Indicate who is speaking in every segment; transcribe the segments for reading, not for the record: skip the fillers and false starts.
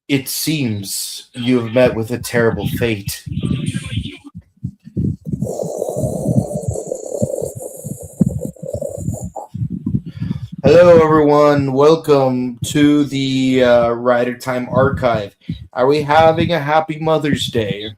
Speaker 1: It seems you have met with a terrible fate. Hello, everyone. Welcome to the Rider Time Archive. Are we having a happy Mother's Day?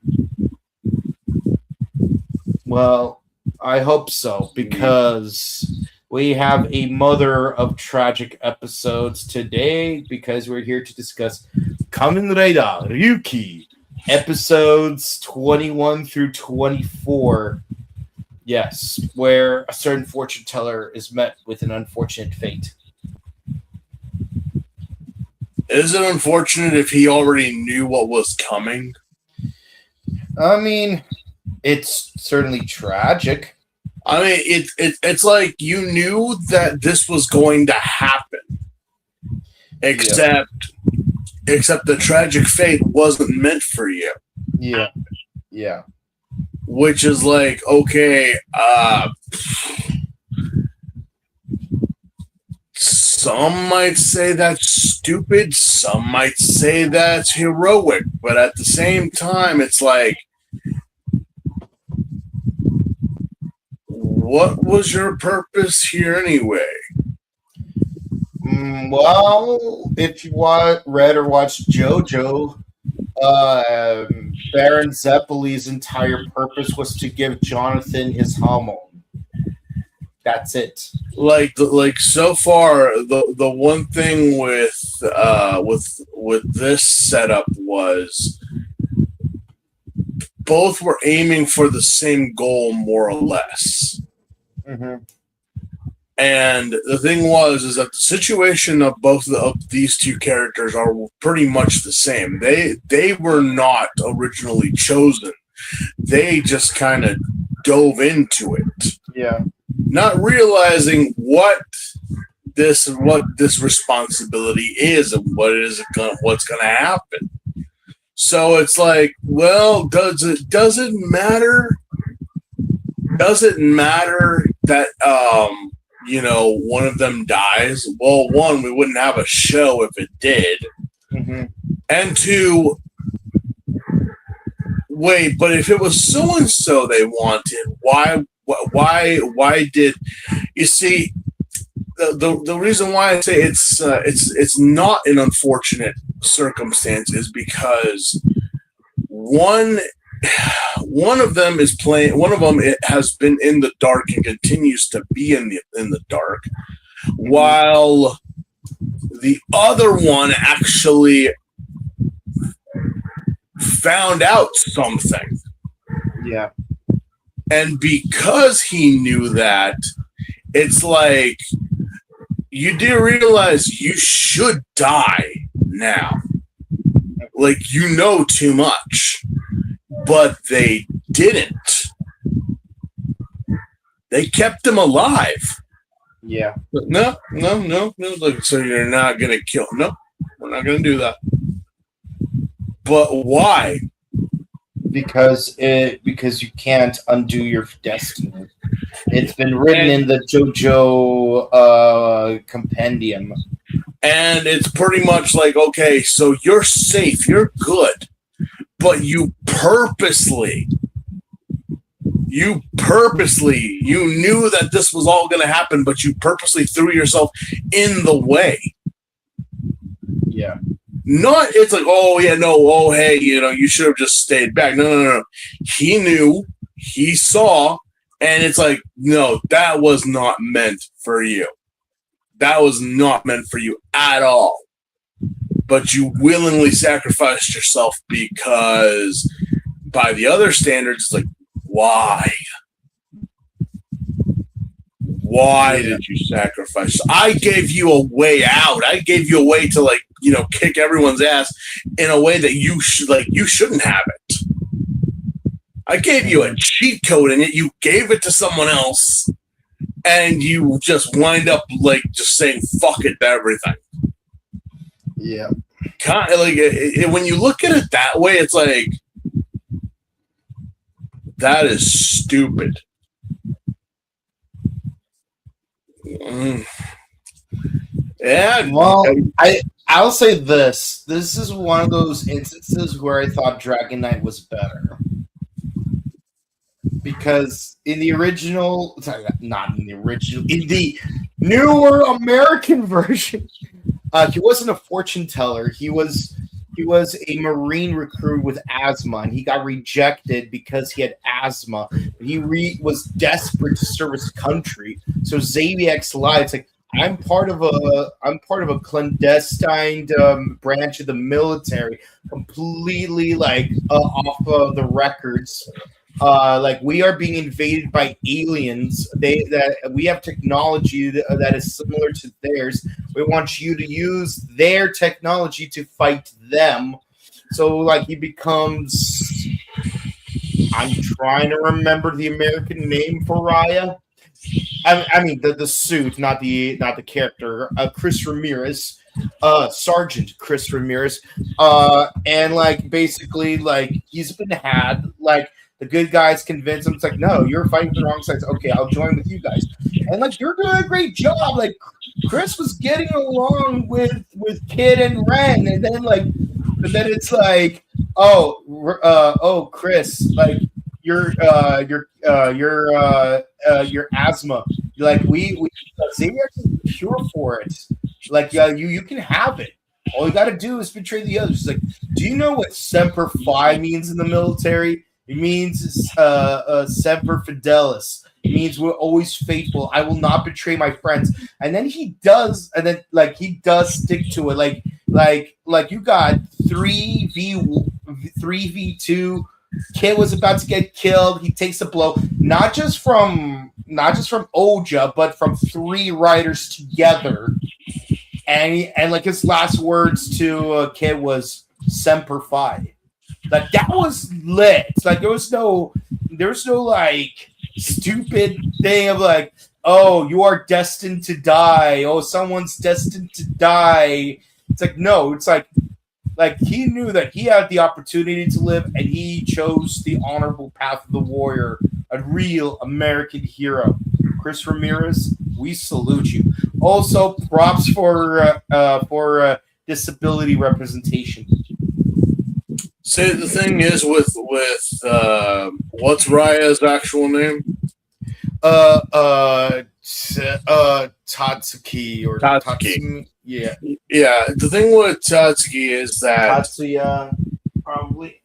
Speaker 1: Well, I hope so, because we have a mother of tragic episodes today, because we're here to discuss Kamen Rider Ryuki, episodes 21 through 24. Yes, where a certain fortune teller is met with an unfortunate fate.
Speaker 2: Is it unfortunate if he already knew what was coming?
Speaker 1: I mean, it's certainly tragic.
Speaker 2: I mean, it's like you knew that this was going to happen, except the tragic fate wasn't meant for you.
Speaker 1: Yeah.
Speaker 2: Which is like, okay, some might say that's stupid, some might say that's heroic, but at the same time, it's like, what was your purpose here anyway?
Speaker 1: Well, if you read or watched JoJo, Baron Zeppeli's entire purpose was to give Jonathan his hormone. That's it.
Speaker 2: Like so far, the one thing with this setup was both were aiming for the same goal, more or less.
Speaker 1: Mm-hmm.
Speaker 2: And the thing is that the situation of both of these two characters are pretty much the same. They were not originally chosen. They just kind of dove into it.
Speaker 1: Yeah.
Speaker 2: Not realizing what this responsibility is and what's gonna happen. So it's like, well, does it matter? Does it matter that one of them dies? Well, one, we wouldn't have a show if it did.
Speaker 1: Mm-hmm.
Speaker 2: And two, wait, but if it was so and so they wanted, why did you see the reason why I say it's not an unfortunate circumstance is because one of them is playing. One of them has been in the dark and continues to be in the dark, while the other one actually found out something.
Speaker 1: Yeah.
Speaker 2: And because he knew that, it's like, you do realize you should die now. Like, you know too much. But they didn't. They kept him alive.
Speaker 1: Yeah.
Speaker 2: But no. Like, so you're not going to kill him. No, we're not going to do that. But why?
Speaker 1: Because you can't undo your destiny. It's been written in the JoJo compendium.
Speaker 2: And it's pretty much like, okay, so you're safe, you're good, but you knew that this was all going to happen, but you purposely threw yourself in the way.
Speaker 1: Yeah.
Speaker 2: Not, it's like, oh, yeah, no, oh, hey, you should have just stayed back. No. He knew, he saw, and it's like, no, that was not meant for you. That was not meant for you at all. But you willingly sacrificed yourself because, by the other standards, it's like, why? Why did you sacrifice? I gave you a way out. I gave you a way to, like, kick everyone's ass in a way that you shouldn't have it. I gave you a cheat code and you gave it to someone else, and you just wind up like just saying fuck it to everything.
Speaker 1: Yeah.
Speaker 2: Kind of like when you look at it that way, it's like, that is stupid. Yeah.
Speaker 1: Well, I'll say this. This is one of those instances where I thought Dragon Knight was better. Because in the original, sorry, not in the original, in the newer American version, he wasn't a fortune teller. He was a Marine recruit with asthma, and he got rejected because he had asthma. He was desperate to serve his country. So Zabiak's lied. It's like I'm part of a clandestine branch of the military, completely like off of the records. Like we are being invaded by aliens. We have technology that is similar to theirs. We want you to use their technology to fight them. So like he becomes. I'm trying to remember the American name for Raya. I mean the suit, not the character. Chris Ramirez, Sergeant Chris Ramirez, and like basically like he's been had like. The good guys convince him. It's like, no, you're fighting for the wrong sides. Okay, I'll join with you guys. And like, you're doing a great job. Like, Chris was getting along with Kid and Ren, and then it's like, Chris, like your asthma. Like we Xavier is cure for it. Like you can have it. All you got to do is betray the others. It's like, do you know what Semper Fi means in the military? It means Semper Fidelis. It means we're always faithful. I will not betray my friends. And then he does, he does stick to it. Like you got 3v2. Kid was about to get killed. He takes a blow, not just from Oja, but from 3 riders together. And like his last words to Kid was Semper Fi. Like that was lit. Like there was no like stupid thing of like, oh, you are destined to die. Oh, someone's destined to die. It's like no. It's like he knew that he had the opportunity to live, and he chose the honorable path of the warrior, a real American hero. Chris Ramirez, we salute you. Also, props for disability representation.
Speaker 2: See, the thing is with what's Raya's actual name?
Speaker 1: Tatsuki or
Speaker 2: Tatsuki.
Speaker 1: Yeah.
Speaker 2: Yeah. The thing with Tatsuki is that
Speaker 1: Tatsuya, probably.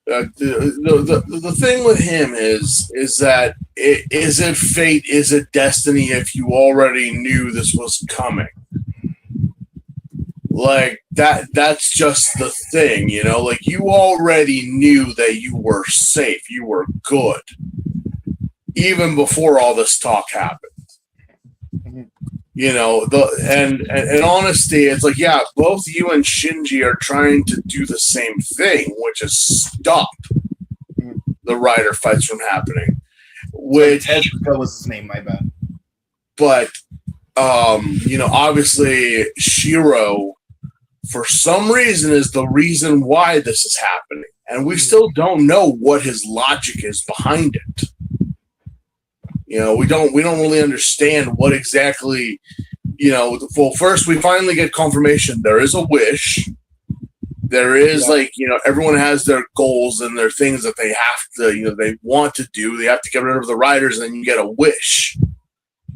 Speaker 2: The thing with him is that is it fate? Is it destiny? If you already knew this was coming. Like that's just the thing, you know, like you already knew that you were safe, you were good, even before all this talk happened. You know, and honesty, it's like, yeah, both you and Shinji are trying to do the same thing, which is stop the rider fights from happening. Which
Speaker 1: Tezuka was his name, my bad.
Speaker 2: But you know, obviously Shiro, for some reason, is the reason why this is happening. And we still don't know what his logic is behind it. You know, we don't really understand what exactly, you know, well, first we finally get confirmation there is a wish. There is like, you know, everyone has their goals and their things that they have to, you know, they want to do. They have to get rid of the riders, and then you get a wish.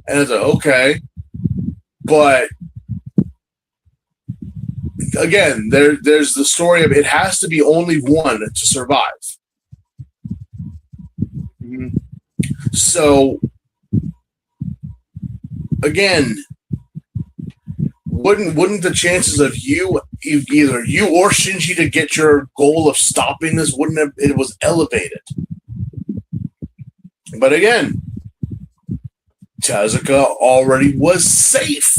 Speaker 2: And it's like, okay. But again, there's the story of it has to be only one to survive. Mm-hmm. So again, wouldn't the chances of either you or Shinji to get your goal of stopping this it was elevated? But again, Tezuka already was safe.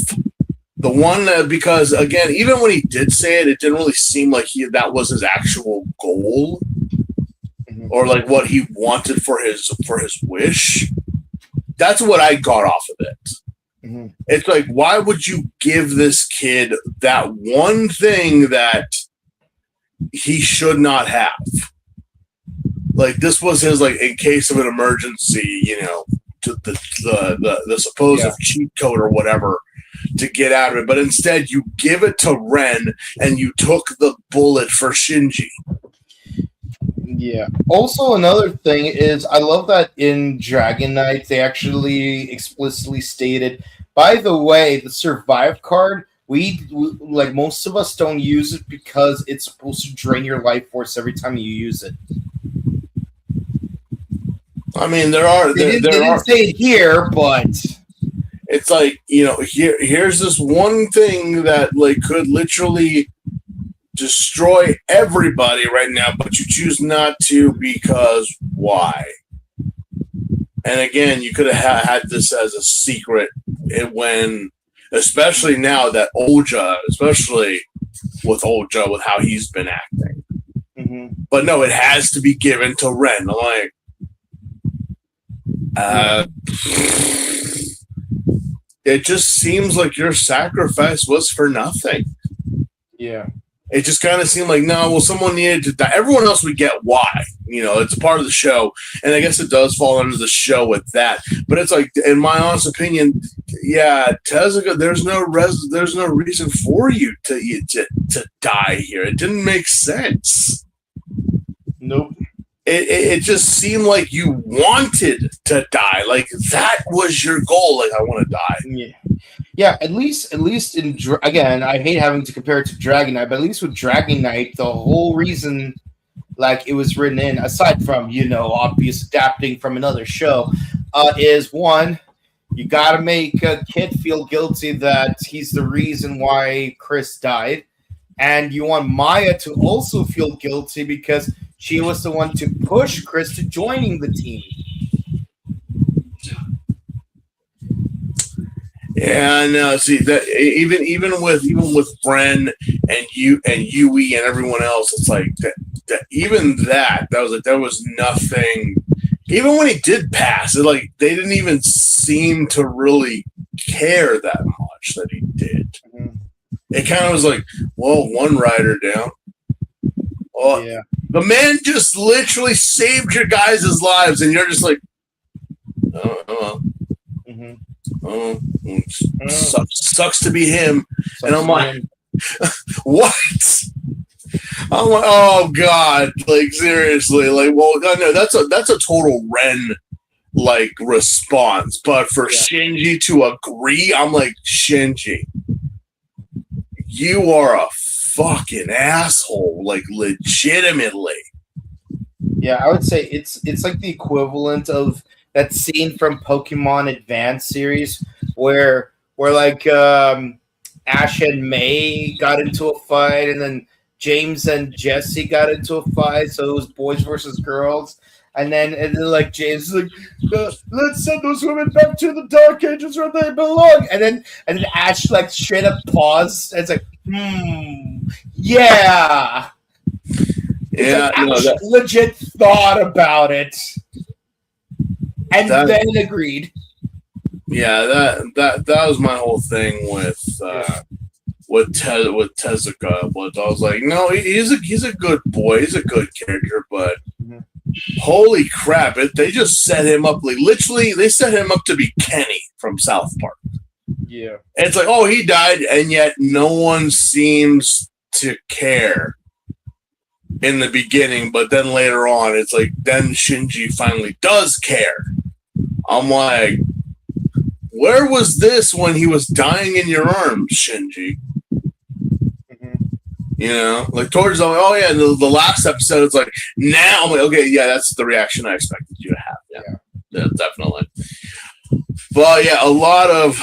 Speaker 2: The one because again, even when he did say it, it didn't really seem like that was his actual goal, or like what he wanted for his wish. That's what I got off of it. Mm-hmm. It's like, why would you give this kid that one thing that he should not have? Like this was his, like, in case of an emergency, you know, to the supposed cheat code or whatever. to get out of it, but instead you give it to Ren and you took the bullet for Shinji.
Speaker 1: Yeah. Also, another thing is, I love that in Dragon Knight they actually explicitly stated, by the way, the survive card, like most of us don't use it because it's supposed to drain your life force every time you use it.
Speaker 2: I mean, they didn't
Speaker 1: say it here, but
Speaker 2: it's like, here's this one thing that like could literally destroy everybody right now, but you choose not to because why? And again, you could have had this as a secret especially now that Oja, especially with Oja, with how he's been acting.
Speaker 1: Mm-hmm.
Speaker 2: But no, it has to be given to Ren. I'm like, it just seems like your sacrifice was for nothing.
Speaker 1: Yeah.
Speaker 2: It just kind of seemed like, no, well, someone needed to die. Everyone else would get why. It's a part of the show. And I guess it does fall under the show with that. But it's like, in my honest opinion, yeah, Tezuka, there's no reason for you to die here. It didn't make sense.
Speaker 1: Nope.
Speaker 2: It just seemed like you wanted to die. Like, that was your goal. Like, I want to die.
Speaker 1: Yeah. Yeah, at least in again, I hate having to compare it to Dragon Knight, but at least with Dragon Knight, the whole reason like it was written in, aside from obvious adapting from another show, is one, you got to make a kid feel guilty that he's the reason why Chris died, and you want Maya to also feel guilty because she was the one to push Chris to joining the team.
Speaker 2: Yeah, no. See that even with Bren and Yui and everyone else, it's like that was nothing. Even when he did pass, they didn't even seem to really care that much that he did. Mm-hmm. It kind of was like, well, one rider down. Well, yeah. The man just literally saved your guys' lives, and you're just like, oh. Mm-hmm. Oh, sucks to be him. And I'm like, what? I'm like, oh God, like seriously, like, well, no, that's a total Ren like response. But for Shinji to agree, I'm like, Shinji, you are a fucking asshole, like legitimately.
Speaker 1: Yeah, I would say it's like the equivalent of that scene from Pokemon Advance series where like Ash and May got into a fight, and then James and Jesse got into a fight, so it was boys versus girls. And then like James is like, let's send those women back to the Dark Ages where they belong. And then Ash like straight up paused and it's like, yeah.
Speaker 2: Yeah,
Speaker 1: like, legit thought about it. And then agreed.
Speaker 2: Yeah, that was my whole thing with Tezuka. Was I was like, no, he's a good boy, he's a good character, but holy crap! They just set him up like literally. They set him up to be Kenny from South Park.
Speaker 1: Yeah,
Speaker 2: and it's like, oh, he died, and yet no one seems to care in the beginning, but then later on, it's like then Shinji finally does care. I'm like, where was this when he was dying in your arms, Shinji? Mm-hmm. Like towards the last episode, it's like now I'm like, okay, yeah, that's the reaction I expected you to have. Yeah, definitely. But yeah, a lot of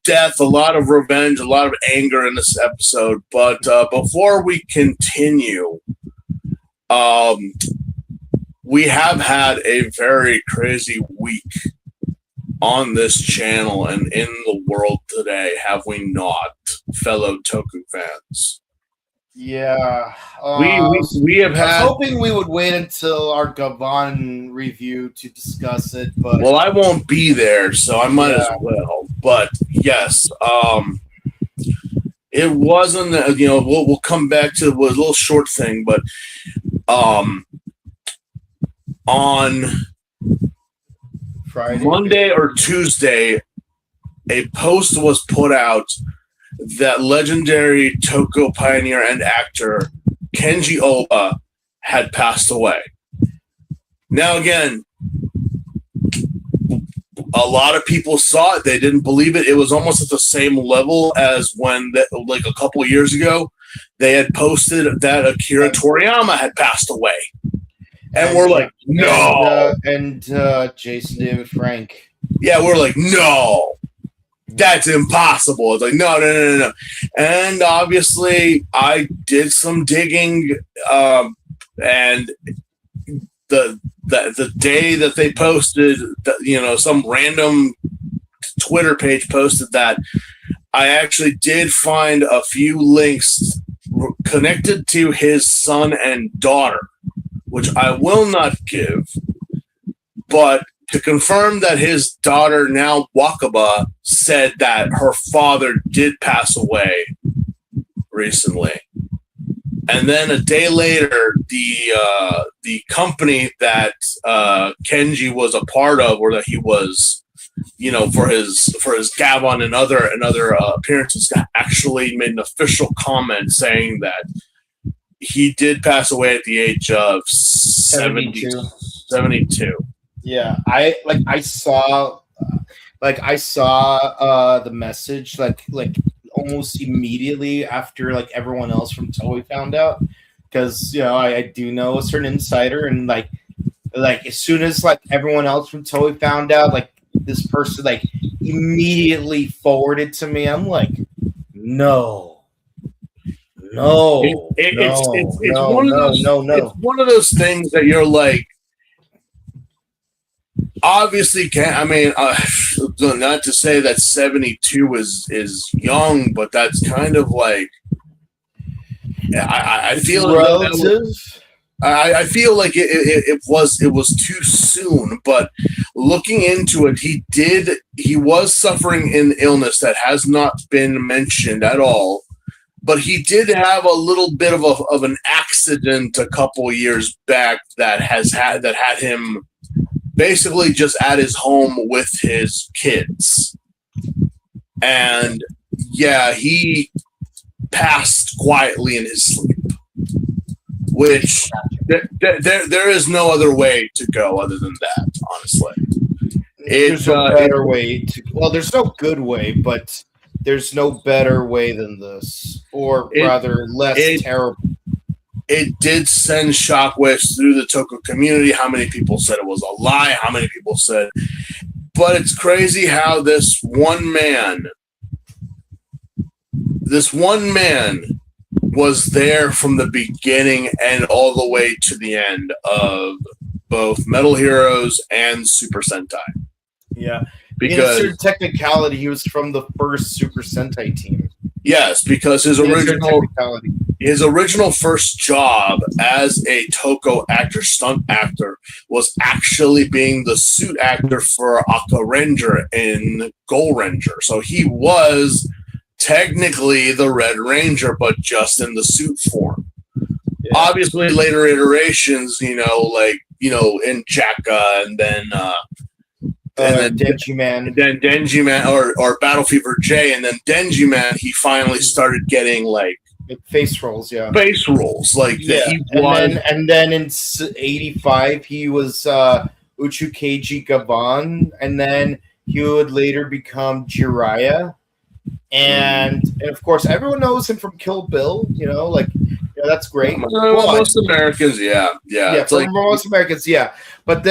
Speaker 2: death, a lot of revenge, a lot of anger in this episode. But before we continue, we have had a very crazy week on this channel and in the world today, have we not, fellow Toku fans?
Speaker 1: Yeah.
Speaker 2: We have had...
Speaker 1: I was hoping we would wait until our Gavon review to discuss it, but...
Speaker 2: Well, I won't be there, so I might as well. But, yes, it wasn't... we'll come back to a little short thing, but on...
Speaker 1: Friday.
Speaker 2: Monday or Tuesday, a post was put out that legendary Toko pioneer and actor Kenji Oba had passed away. Now, again, a lot of people saw it. They didn't believe it. It was almost at the same level as when, like a couple of years ago, they had posted that Akira Toriyama had passed away. And we're like, no.
Speaker 1: And Jason David Frank.
Speaker 2: Yeah, we're like, no. That's impossible. It's like, no. And obviously, I did some digging, and the day that they posted, some random Twitter page posted that, I actually did find a few links connected to his son and daughter, which I will not give, but to confirm that his daughter, now Wakaba, said that her father did pass away recently. And then a day later, the company that Kenji was a part of, or that he was, for his Gavon and other appearances, actually made an official comment saying that he did pass away at the age of 72.
Speaker 1: Yeah, I saw the message like almost immediately after like everyone else from Toei found out, because I do know a certain insider, and like as soon as like everyone else from Toei found out, like this person like immediately forwarded to me. I'm like, no.
Speaker 2: It's one of those things that you're like, obviously can't. I mean, not to say that 72 is young, but that's kind of like, I feel
Speaker 1: relative.
Speaker 2: I feel like it was too soon. But looking into it, he was suffering an illness that has not been mentioned at all. But he did have a little bit of an accident a couple years back that had him basically just at his home with his kids. And yeah, he passed quietly in his sleep, which there is no other way to go other than that, honestly.
Speaker 1: There's no better way well, there's no good way, but there's no better way than this, or rather less terrible.
Speaker 2: It did send shockwaves through the Toko community. How many people said it was a lie? How many people said? But it's crazy how this one man was there from the beginning and all the way to the end of both Metal Heroes and Super Sentai.
Speaker 1: Yeah.
Speaker 2: Because
Speaker 1: in a certain technicality, he was from the first Super Sentai team.
Speaker 2: Yes, because his original first job as a Toko stunt actor, was actually being the suit actor for Aka Ranger in Gold Ranger. So he was technically the Red Ranger, but just in the suit form. Yeah. Obviously, later iterations, in Jacka, and then
Speaker 1: Denji Man.
Speaker 2: And then Denji Man, or Battle Fever J, and then Denji Man, he finally started getting like
Speaker 1: face rolls, yeah.
Speaker 2: Face rolls, like
Speaker 1: yeah. And then in '85 he was Uchukeiji Gavan, and then he would later become Jiraiya. And of course, everyone knows him from Kill Bill. That's great.
Speaker 2: Most Americans, yeah.
Speaker 1: For most Americans, yeah. But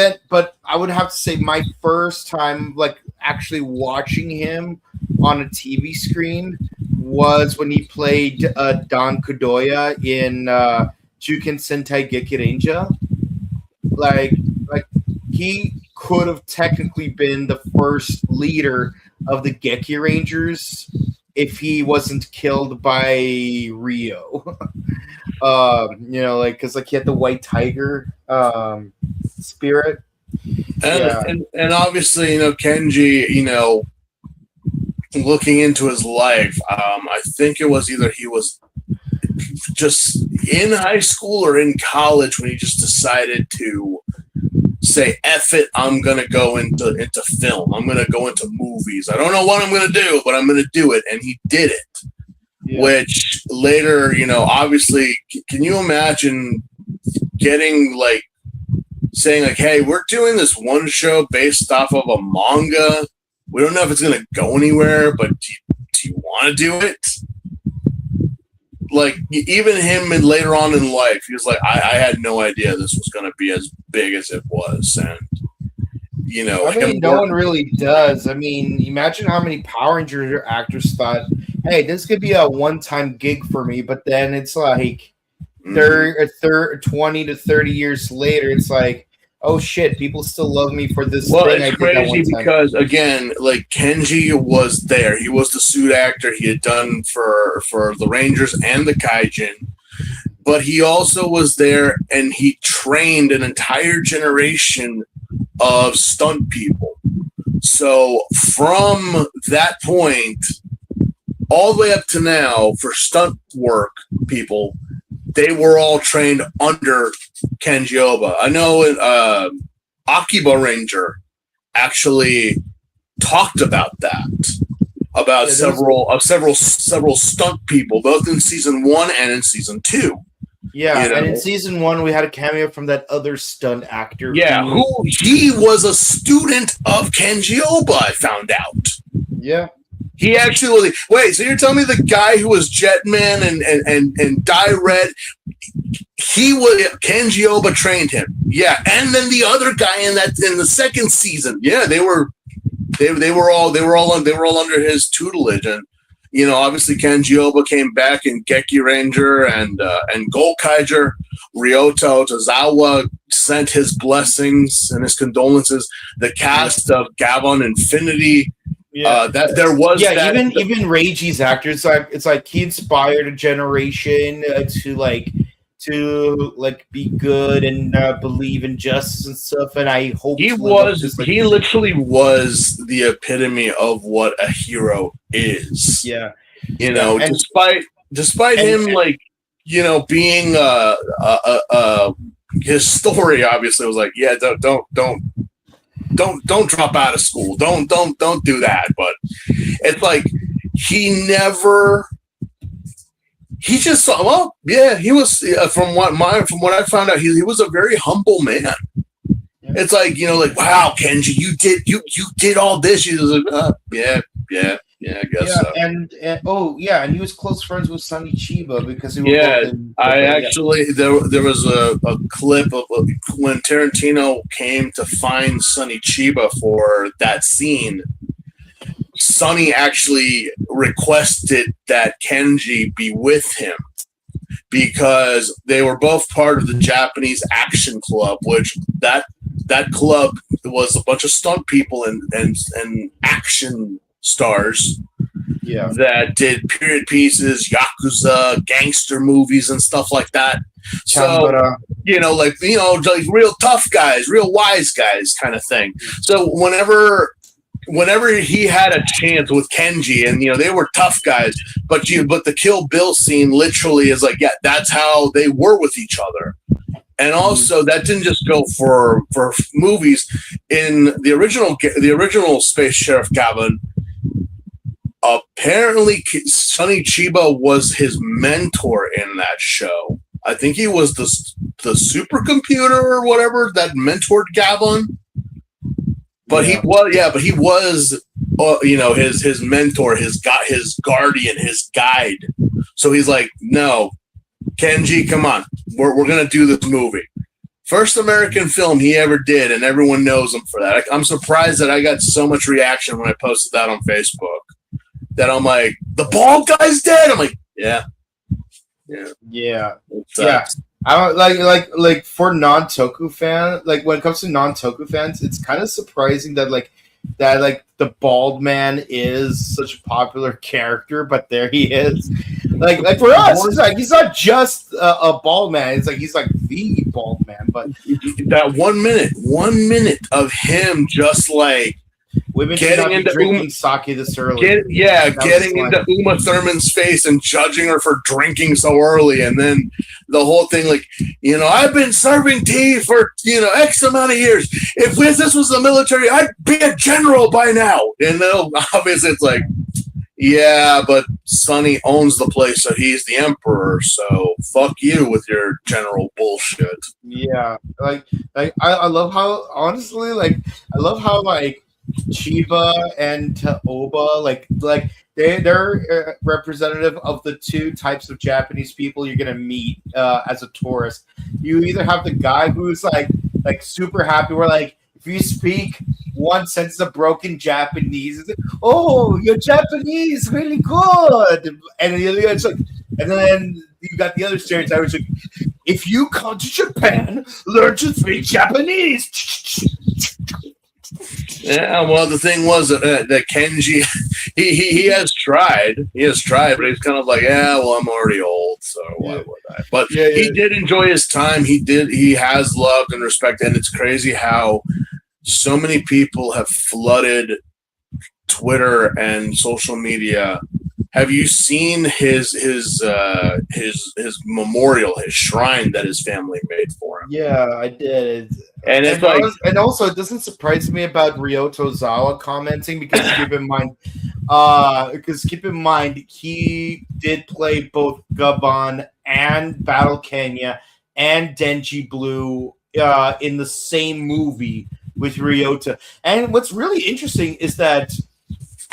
Speaker 1: I would have to say my first time, like actually watching him on a TV screen, was when he played Don Kudoya in Juken Sentai Gekirenja. Like he could have technically been the first leader of the Geki Rangers if he wasn't killed by Rio. Because he had the white tiger spirit.
Speaker 2: And obviously, Kenji, looking into his life, I think it was either he was just in high school or in college when he just decided to say, F it, I'm going to go into film. I'm going to go into movies. I don't know what I'm going to do, but I'm going to do it. And he did it. Yeah. Which later, you know, obviously, can you imagine getting like, saying like, hey, we're doing this one show based off of a manga. We don't know if it's going to go anywhere, but do you want to do it? Like, even him and later on in life, he was like, I had no idea this was going to be as big as it was. And, you know,
Speaker 1: I mean, no one really does. I mean, imagine how many Power Rangers actors thought, hey, this could be a one-time gig for me. But then it's like 20 to 30 years later, it's like, oh shit, people still love me for this thing.
Speaker 2: It's crazy because, again, like, Kenji was there. He was the suit actor. He had done for the Rangers and the Kaijin. But he also was there, and he trained an entire generation of stunt people. So from that point all the way up to now, for stunt work people, they were all trained under Kenji Oba. I know Akiba Ranger actually talked about that, about several stunt people, both in season 1 and in season 2.
Speaker 1: Yeah, you know? And in season 1, we had a cameo from that other stunt actor.
Speaker 2: Yeah, who he was a student of Kenji Oba, I found out.
Speaker 1: Yeah.
Speaker 2: He actually wait. So you're telling me the guy who was Jetman and Dye Red, he was Kenji Oba trained him. Yeah, and then the other guy in the second season. Yeah, they were all under his tutelage, and you know, obviously Kenji Oba came back in Geki Ranger and Golkaiger. Ryoto Tozawa sent his blessings and his condolences. The cast of Gavon Infinity. Yeah, even Reiji's actors. It's like he inspired a generation to be good and believe in justice and stuff. And I hope he literally was the epitome of what a hero is.
Speaker 1: Yeah,
Speaker 2: you know, and despite him being his story obviously was like, yeah, don't drop out of school. Don't do that. But it's like he just saw. Well, yeah, he was from what I found out, he was a very humble man. Yeah. It's like, you know, like, wow, Kenji, you did all this. He was like, yeah, I guess so.
Speaker 1: And he was close friends with Sonny Chiba because he was
Speaker 2: there was a clip of when Tarantino came to find Sonny Chiba for that scene. Sonny actually requested that Kenji be with him because they were both part of the Japanese Action Club, which that club was a bunch of stunt people and action stars that did period pieces, Yakuza, gangster movies, and stuff like that. So, you know, like real tough guys, real wise guys kind of thing. So whenever he had a chance with Kenji, and, you know, they were tough guys, but the Kill Bill scene literally is like, yeah, that's how they were with each other. And also, that didn't just go for movies. In the original Space Sheriff Gavin, apparently Sonny Chiba was his mentor in that show. I think he was the supercomputer or whatever that mentored Gavin. But he was his mentor, his guardian, his guide. So he's like, no, Kenji, come on, we're gonna do this movie. First American film he ever did, and everyone knows him for that. I'm surprised that I got so much reaction when I posted that on Facebook. That I'm like, the bald guy's dead. I'm like, yeah.
Speaker 1: I don't like for non-Toku fan. Like, when it comes to non-Toku fans, it's kind of surprising that the bald man is such a popular character, but there he is. Like for us, it's like he's not just a bald man. It's like he's like the bald man. But
Speaker 2: that 1 minute of him just like
Speaker 1: Women should not be drinking sake this early.
Speaker 2: Getting into Uma Thurman's face and judging her for drinking so early, and then the whole thing, like, I've been serving tea for X amount of years. If this was the military, I'd be a general by now. And then obviously it's like, yeah, but Sonny owns the place, so he's the emperor. So fuck you with your general bullshit.
Speaker 1: Yeah, I love how I love how Chiba and Taoba they're representative of the two types of Japanese people you're gonna meet as a tourist. You either have the guy who's like super happy, where if you speak one sentence of broken Japanese, it's like, oh, your Japanese really good, and the other guy's like, and then you got the other stereotype, which is like, if you come to Japan, learn to speak Japanese.
Speaker 2: Yeah, well, the thing was that Kenji, he has tried, but he's kind of like, yeah, well, I'm already old, so why would I? But he did enjoy his time. He has loved and respected, and it's crazy how so many people have flooded Twitter and social media. Have you seen his memorial, his shrine that his family made for him?
Speaker 1: Yeah, I did.
Speaker 2: And it's
Speaker 1: and also it doesn't surprise me about Ryoto Zawa commenting, because keep in mind he did play both Gaban and Battle Kenya and Denji Blue in the same movie with Ryota. And what's really interesting is that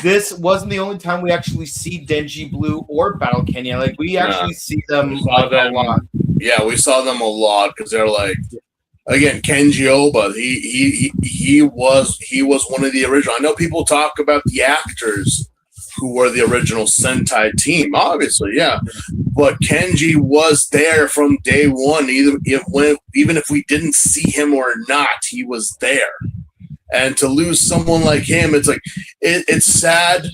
Speaker 1: this wasn't the only time we actually see Denji Blue or Battle Kenya. We actually see them a lot.
Speaker 2: Yeah, we saw them a lot because they're again, Kenji Oba. He was one of the original. I know people talk about the actors who were the original Sentai team, obviously, yeah. But Kenji was there from day one. Even if we didn't see him or not, he was there. And to lose someone like him, it's it's sad,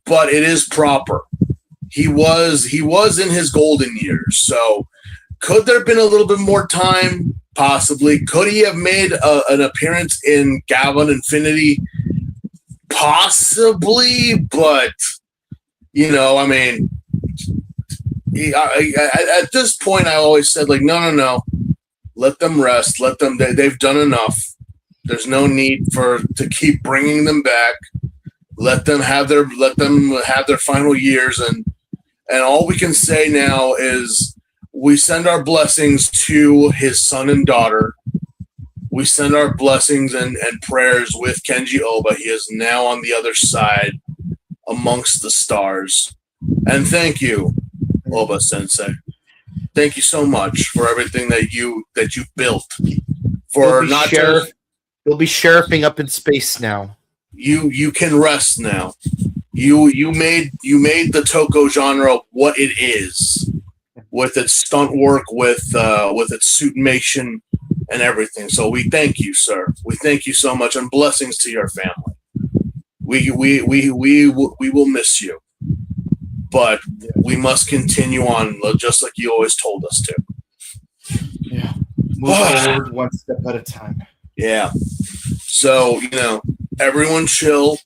Speaker 2: but it is proper. He was in his golden years. So could there have been a little bit more time? Possibly. Could he have made an appearance in Gavan Infinity? Possibly, but I mean, at this point, I always said no, let them rest. Let them. They've done enough. There's no need to keep bringing them back. Let them have their final years, and all we can say now is we send our blessings to his son and daughter. We send our blessings and prayers with Kenji Oba. He is now on the other side amongst the stars. And thank you, Oba Sensei. Thank you so much for everything that you built.
Speaker 1: You'll be sheriffing up in space now.
Speaker 2: You can rest now. You made the Toko genre what it is, with its stunt work, with its suitmation and everything. So we thank you, sir. We thank you so much, and blessings to your family. We will miss you, but we must continue on just like you always told us to.
Speaker 1: Yeah, move forward one step at a time.
Speaker 2: Yeah. So, everyone chill.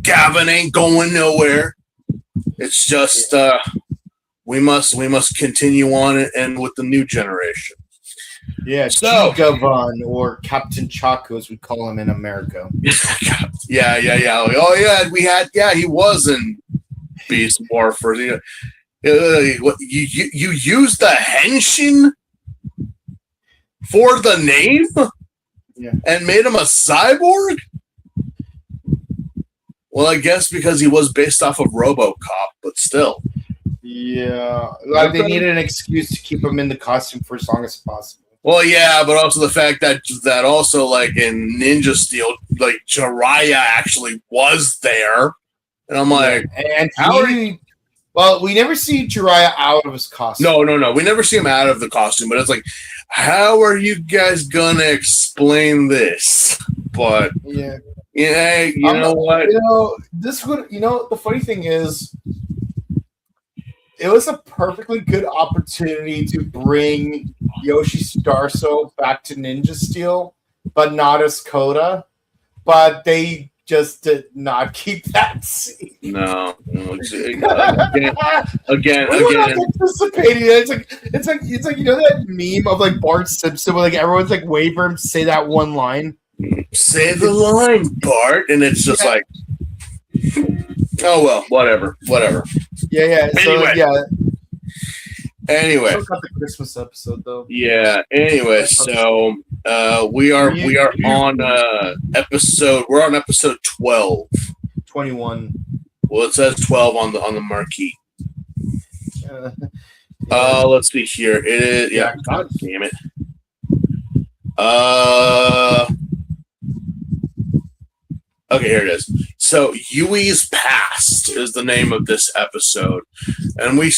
Speaker 2: Gavin ain't going nowhere. It's just we must continue on and with the new generation.
Speaker 1: Yeah, so Gavin, or Captain Chaco as we call him in America.
Speaker 2: Yeah. Oh yeah, he was in Beast Morphers. You used the henshin for the name?
Speaker 1: Yeah.
Speaker 2: And made him a cyborg? Well, I guess because he was based off of RoboCop, but still.
Speaker 1: Yeah. They needed an excuse to keep him in the costume for as long as possible.
Speaker 2: Well, yeah, but also the fact that also, in Ninja Steel, Jiraiya actually was there. And I'm like...
Speaker 1: And well, we never see Jiraiya out of his costume.
Speaker 2: No. We never see him out of the costume, but it's how are you guys gonna explain this? But you know what?
Speaker 1: The funny thing is, it was a perfectly good opportunity to bring Yoshi Starso back to Ninja Steel, but not as Coda. But they just did not keep that scene.
Speaker 2: No. Again.
Speaker 1: We're not anticipating it. It's like you know that meme of like Bart Simpson where like everyone's like waiting for him to say that one line.
Speaker 2: Say the line, Bart, and it's just like, oh well, whatever.
Speaker 1: Yeah.
Speaker 2: Anyway.
Speaker 1: Still got the Christmas episode though.
Speaker 2: Yeah. Anyway, so we are on episode. We're on episode 12.
Speaker 1: 21.
Speaker 2: Well, it says 12 on the marquee. Let's see here. It is. Yeah. God damn it. Okay, here it is. So Yui's Past is the name of this episode, and we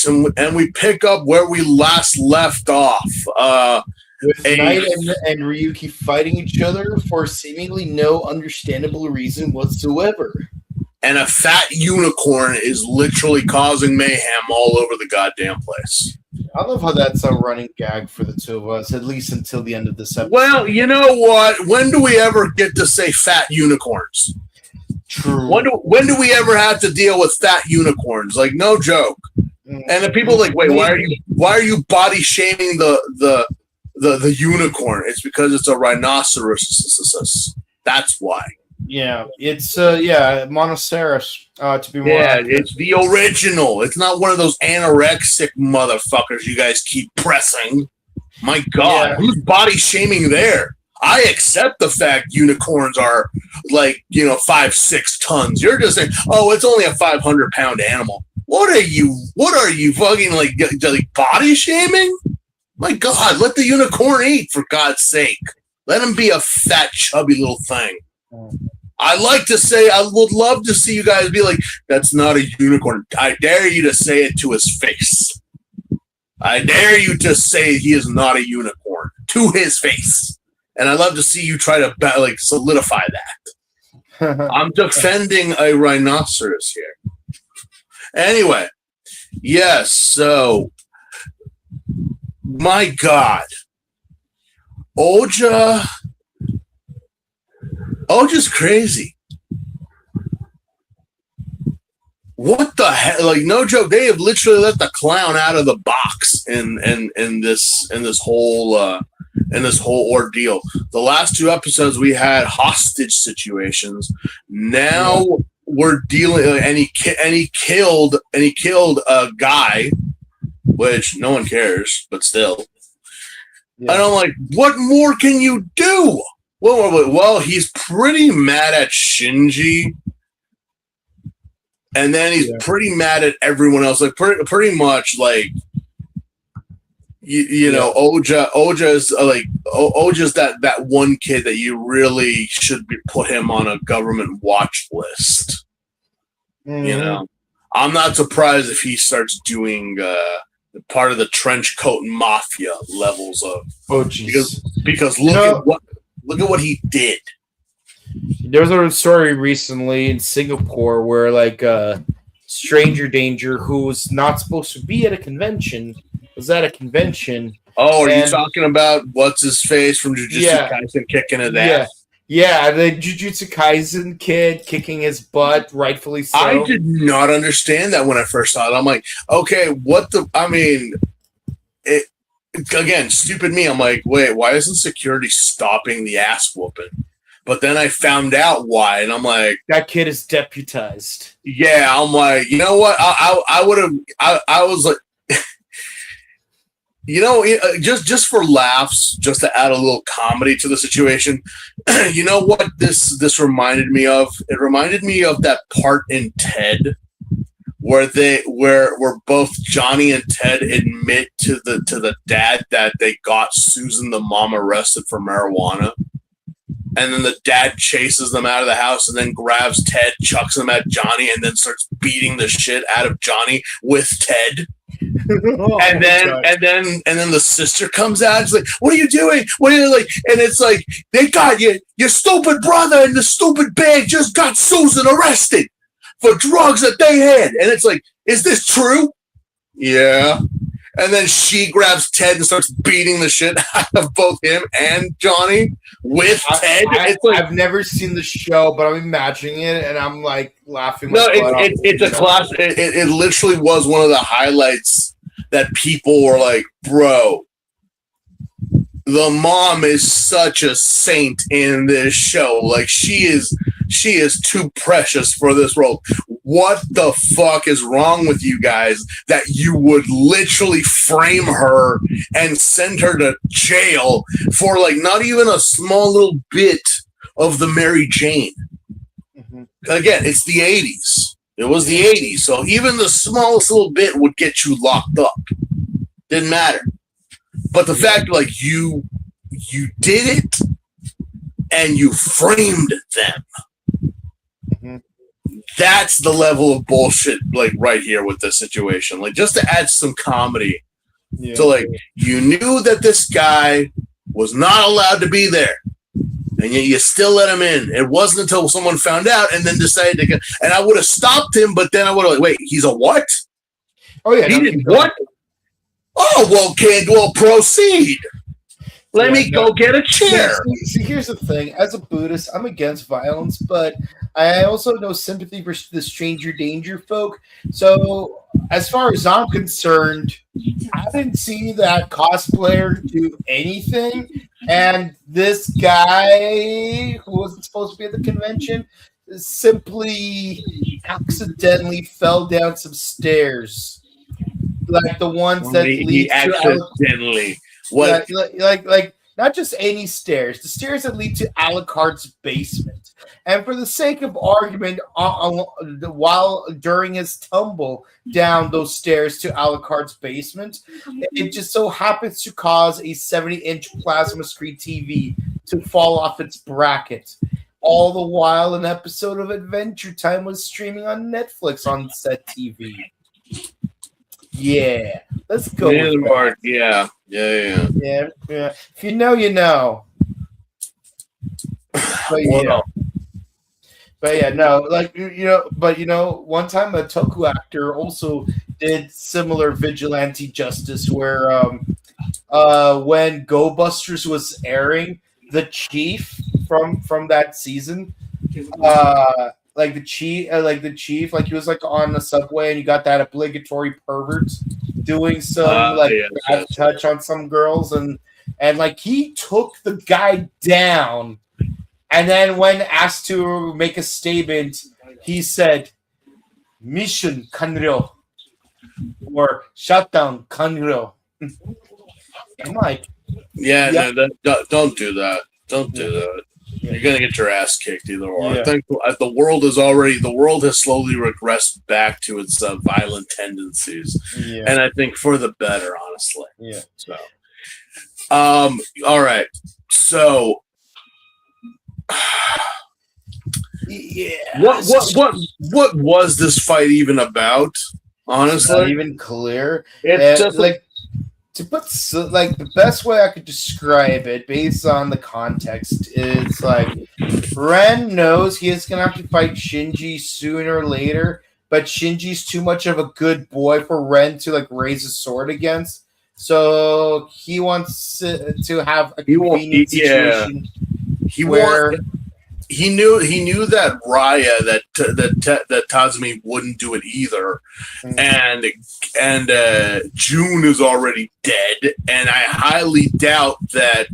Speaker 2: pick up where we last left off.
Speaker 1: With Knight and Ryuki fighting each other for seemingly no understandable reason whatsoever.
Speaker 2: And a fat unicorn is literally causing mayhem all over the goddamn place.
Speaker 1: I love how that's a running gag for the two of us, at least until the end of this episode.
Speaker 2: Well, you know what? When do we ever get to say fat unicorns?
Speaker 1: True.
Speaker 2: When do we ever have to deal with fat unicorns? Like, no joke. And the people are like, wait, why are you body shaming the unicorn? It's because it's a rhinoceros. That's why.
Speaker 1: Yeah, it's Monoceros, to be more accurate.
Speaker 2: It's the original. It's not one of those anorexic motherfuckers you guys keep pressing. My God, who's body shaming there? I accept the fact unicorns are like, 5-6 tons. You're just saying, oh, it's only a 500-pound animal. What are you fucking like body shaming? My God, let the unicorn eat, for God's sake. Let him be a fat, chubby little thing. I would love to see you guys be like, that's not a unicorn. I dare you to say it to his face. I dare you to say he is not a unicorn to his face. And I'd love to see you try to solidify that. I'm defending a rhinoceros here. Anyway, yes, so my God. Oja's crazy. What the hell? Like, no joke, they have literally let the clown out of the box in this whole ordeal. The last 2 episodes we had hostage situations. Now we're dealing, and he killed a guy, which no one cares, but still. Yeah. And I'm like, what more can you do? Well, he's pretty mad at Shinji, and then he's pretty mad at everyone else. Like pretty much, like you know, Oja's that one kid that you really should put him on a government watch list. Mm-hmm. You know, I'm not surprised if he starts doing part of the trench coat mafia levels of. Oh, jeez. Because look at what he did.
Speaker 1: There was a story recently in Singapore where stranger danger who was not supposed to be at a convention was at a convention.
Speaker 2: Oh, are you talking about what's his face from Jujutsu Kaisen kicking his ass?
Speaker 1: Yeah, the Jujutsu Kaisen kid kicking his butt, rightfully so.
Speaker 2: I did not understand that when I first saw it. I'm like, okay, again, stupid me. I'm like, wait, why isn't security stopping the ass whooping? But then I found out why, and I'm like,
Speaker 1: that kid is deputized.
Speaker 2: Yeah, I'm like, you know what? I was like, just for laughs, just to add a little comedy to the situation. You know what this reminded me of? It reminded me of that part in Ted where both Johnny and Ted admit to the dad that they got Susan the mom arrested for marijuana, and then the dad chases them out of the house and then grabs Ted, chucks him at Johnny, and then starts beating the shit out of Johnny with Ted. and then the sister comes out and she's like, what are you doing? What are you like? And it's like, they got you, your stupid brother and the stupid bag just got Susan arrested for drugs that they had. And it's like, is this true? Yeah. And then she grabs Ted and starts beating the shit out of both him and Johnny with Ted.
Speaker 1: I've never seen the show, but I'm imagining it, and I'm like laughing.
Speaker 2: No, it's a class. It literally was one of the highlights that people were like, bro, the mom is such a saint in this show. Like, she is too precious for this role. What the fuck is wrong with you guys that you would literally frame her and send her to jail for like not even a small little bit of the Mary Jane? Mm-hmm. Again, it's the 80s. It was the 80s. So even the smallest little bit would get you locked up. Didn't matter. But the fact, like, you did it and you framed them. Mm-hmm. That's the level of bullshit, like, right here with this situation. Like, just to add some comedy. Yeah. So, like, you knew that this guy was not allowed to be there, and yet you still let him in. It wasn't until someone found out and then decided to get... And I would have stopped him, but then I would have, like, wait, he's a what?
Speaker 1: Oh, yeah.
Speaker 2: He did what? Oh, well, kid, proceed. Let me go get a chair.
Speaker 1: See, here's the thing. As a Buddhist, I'm against violence, but I also know sympathy for the stranger danger folk. So, as far as I'm concerned, I didn't see that cosplayer do anything. And this guy, who wasn't supposed to be at the convention, simply accidentally fell down some stairs. Like the ones that lead
Speaker 2: accidentally.
Speaker 1: What? Like not just any stairs, the stairs that lead to Alucard's basement. And for the sake of argument, while during his tumble down those stairs to Alucard's basement, it just so happens to cause a 70-inch plasma screen TV to fall off its bracket. All the while, an episode of Adventure Time was streaming on Netflix on said TV. Yeah, let's go.
Speaker 2: Yeah.
Speaker 1: If you know, you know. But one time a Toku actor also did similar vigilante justice, where when Go Busters was airing, the chief from that season, the chief, he was like on the subway, and you got that obligatory pervert doing some bad touch on some girls, and like he took the guy down, and then when asked to make a statement, he said, "Mission kanryo," or "Shutdown kanryo." I'm like,
Speaker 2: no, don't do that. Don't do that. You're gonna get your ass kicked either way. I think the world has slowly regressed back to its violent tendencies, and I think for the better, honestly.
Speaker 1: Yeah.
Speaker 2: So, all right. So, what was this fight even about? Honestly,
Speaker 1: it's not even clear.
Speaker 2: It's just
Speaker 1: to put the best way I could describe it, based on the context, is like Ren knows he is gonna have to fight Shinji sooner or later, but Shinji's too much of a good boy for Ren to like raise a sword against. So he wants to have a convenient situation where
Speaker 2: he knew that Raya that Tazumi wouldn't do it either, and June is already dead, and I highly doubt that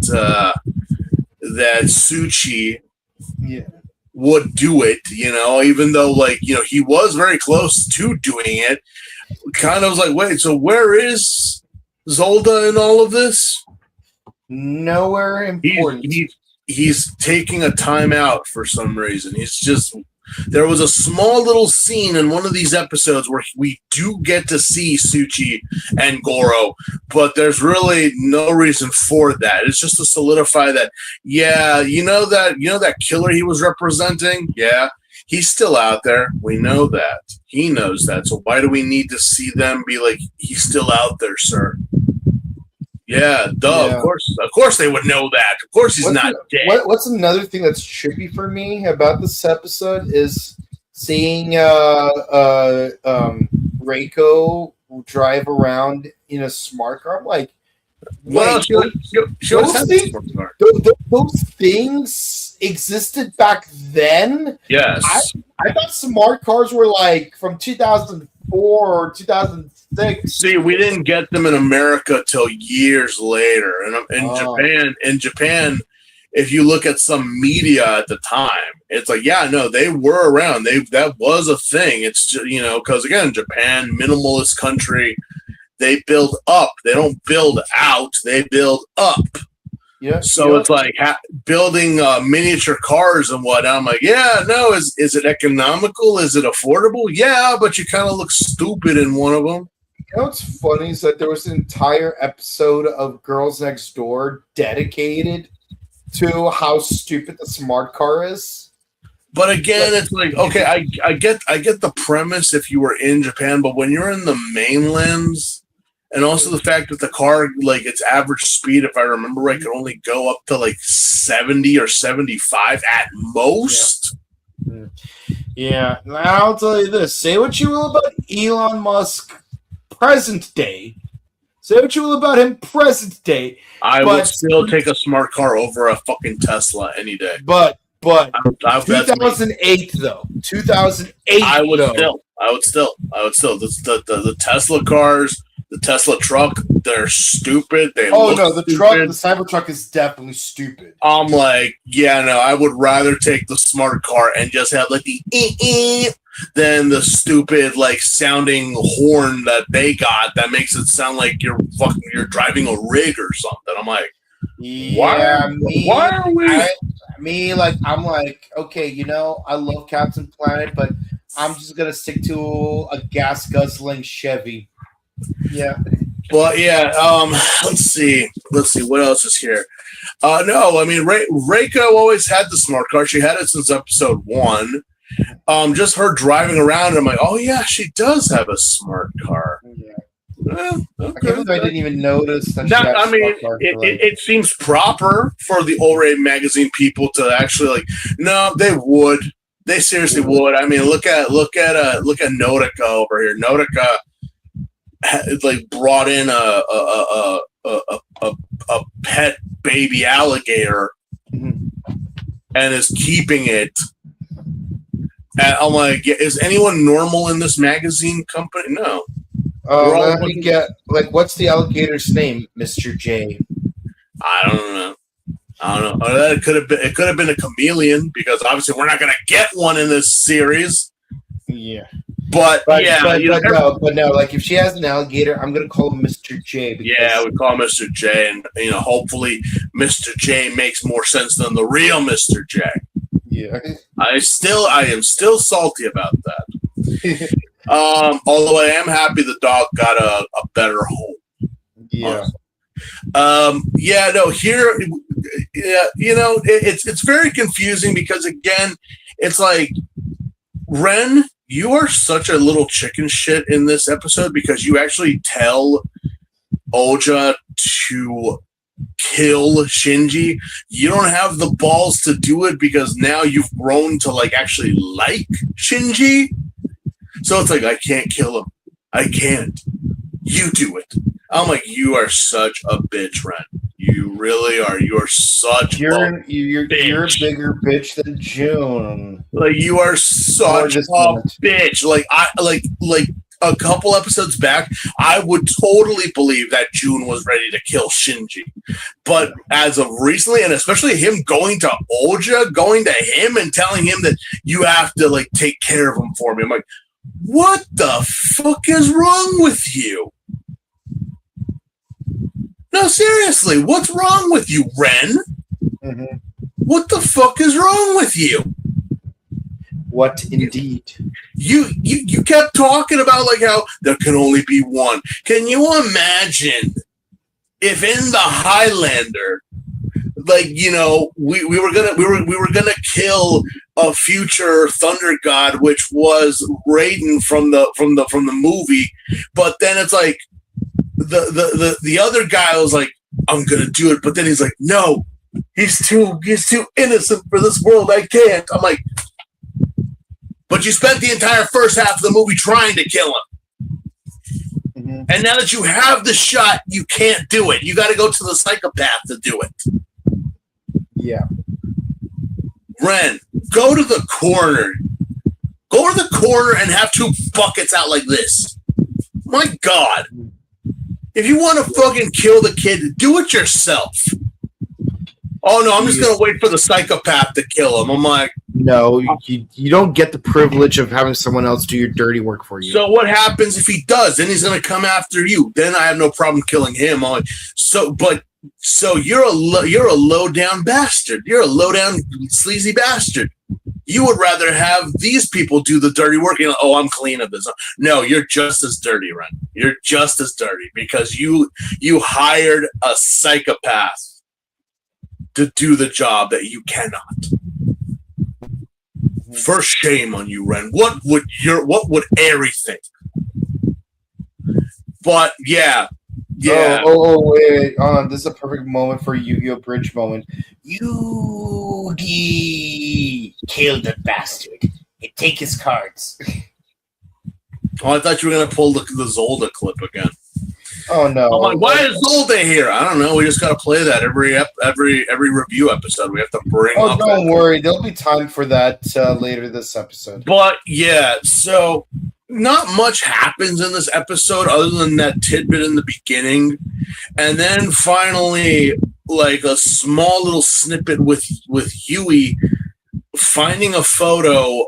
Speaker 2: Suchi would do it. Even though he was very close to doing it. Kind of was like, wait, so where is Zolda in all of this?
Speaker 1: Nowhere important.
Speaker 2: He's taking a time out for some reason. There was a small little scene in one of these episodes where we do get to see Suchi and Goro, but there's really no reason for that. It's just to solidify that, that killer he was representing, he's still out there. We know that. He knows that. So why do we need to see them be like, he's still out there, sir? Yeah, duh. Yeah. Of course they would know that. Of course he's not dead.
Speaker 1: What's another thing that's trippy for me about this episode is seeing Reiko drive around in a smart car. I'm like,
Speaker 2: Well, she always had a smart car.
Speaker 1: those things existed back then.
Speaker 2: Yes.
Speaker 1: I thought smart cars were like from 2004 or 2006.
Speaker 2: See, we didn't get them in America till years later, and in Japan, if you look at some media at the time, it's like, yeah, no, they were around. That was a thing. It's just, because again, Japan, minimalist country, they build up. They don't build out. They build up.
Speaker 1: Yeah.
Speaker 2: So it's like building miniature cars and whatnot. I'm like, yeah, no, is it economical? Is it affordable? Yeah, but you kind of look stupid in one of them.
Speaker 1: You know what's funny is that there was an entire episode of Girls Next Door dedicated to how stupid the smart car is.
Speaker 2: But again, it's like, okay, I get the premise if you were in Japan, but when you're in the mainlands, and also the fact that the car, like its average speed, if I remember right, could only go up to like 70 or 75 at most.
Speaker 1: Yeah. I'll tell you this. Say what you will about Elon Musk present day. Say what you will about him present day.
Speaker 2: I would still take a smart car over a fucking Tesla any day.
Speaker 1: But 2008 though. 2008.
Speaker 2: I would still. The Tesla cars, the Tesla truck, they're stupid. The
Speaker 1: Cybertruck is definitely stupid.
Speaker 2: I'm like, yeah, no, I would rather take the smart car and just have like the than the stupid like sounding horn that they got that makes it sound like you're driving a rig or something. I'm like, why are we?
Speaker 1: I'm like, okay, I love Captain Planet, but I'm just gonna stick to a gas guzzling Chevy. Yeah.
Speaker 2: Well, yeah. Let's see what else is here. No, I mean Reiko always had the smart car. She had it since episode 1. Just her driving around, I'm like, oh yeah, she does have a smart car.
Speaker 1: Yeah. Okay. I didn't even notice that.
Speaker 2: It seems proper for the Ore magazine people to actually like. No, they would. They seriously would. I mean, look at Notica over here. Notica like brought in a pet baby alligator and is keeping it. And I'm like, is anyone normal in this magazine company? No.
Speaker 1: Let me get what's the alligator's name, Mr. J?
Speaker 2: I don't know. It could have been a chameleon because obviously we're not going to get one in this series.
Speaker 1: Yeah.
Speaker 2: But no.
Speaker 1: Like if she has an alligator, I'm gonna call him Mr. J.
Speaker 2: Yeah, we call him Mr. J, and hopefully Mr. J makes more sense than the real Mr. J.
Speaker 1: Yeah.
Speaker 2: I am still salty about that. Although I am happy the dog got a better home.
Speaker 1: Yeah.
Speaker 2: Here, it's very confusing because again, it's like Ren, you are such a little chicken shit in this episode because you actually tell Oja to kill Shinji. You don't have the balls to do it because now you've grown to like actually like Shinji. So it's like, I can't kill him. I can't. You do it. I'm like, you are such a bitch, Ren. You really are. You are such
Speaker 1: you're a bigger bitch than June.
Speaker 2: Like you are such a bitch. Like a couple episodes back, I would totally believe that June was ready to kill Shinji. But as of recently, and especially him going to Oja, going to him and telling him that you have to like take care of him for me. I'm like, what the fuck is wrong with you? No, seriously, what's wrong with you, Ren?
Speaker 1: Mm-hmm.
Speaker 2: What the fuck is wrong with you?
Speaker 1: What indeed?
Speaker 2: You kept talking about like how there can only be one. Can you imagine if in the Highlander, like we were gonna kill a future Thunder God, which was Raiden from the movie, but then it's like the other guy was like, I'm gonna do it, but then he's like, no, he's too innocent for this world. I can't. I'm like, but you spent the entire first half of the movie trying to kill him.
Speaker 1: Mm-hmm.
Speaker 2: And now that you have the shot, you can't do it. You got to go to the psychopath to do it.
Speaker 1: Yeah.
Speaker 2: Ren, go to the corner. Go to the corner and have 2 buckets out like this. My God. If you want to fucking kill the kid, do it yourself. Oh, no, I'm just going to wait for the psychopath to kill him. I'm like...
Speaker 1: No, you don't get the privilege of having someone else do your dirty work for you.
Speaker 2: So what happens if he does? Then he's going to come after you. Then I have no problem killing him. I'm like, so you're a low-down bastard. You're a low-down, sleazy bastard. You would rather have these people do the dirty work. You're like, oh, I'm clean of this. No, you're just as dirty, Ren. You're just as dirty because you hired a psychopath to do the job that you cannot. For shame on you, Ren. What would Aerie think? But yeah.
Speaker 1: Wait. This is a perfect moment for Yu-Gi-Oh! Bridge moment. Yugi killed the bastard. Take his cards.
Speaker 2: Oh, I thought you were gonna pull the Zolda clip again.
Speaker 1: Oh no!
Speaker 2: I'm like, why is Zolda here? I don't know. We just gotta play that every review episode. We have to bring.
Speaker 1: Oh, don't worry. There'll be time for that later this episode.
Speaker 2: But yeah, so not much happens in this episode other than that tidbit in the beginning, and then finally, like a small little snippet with Yui finding a photo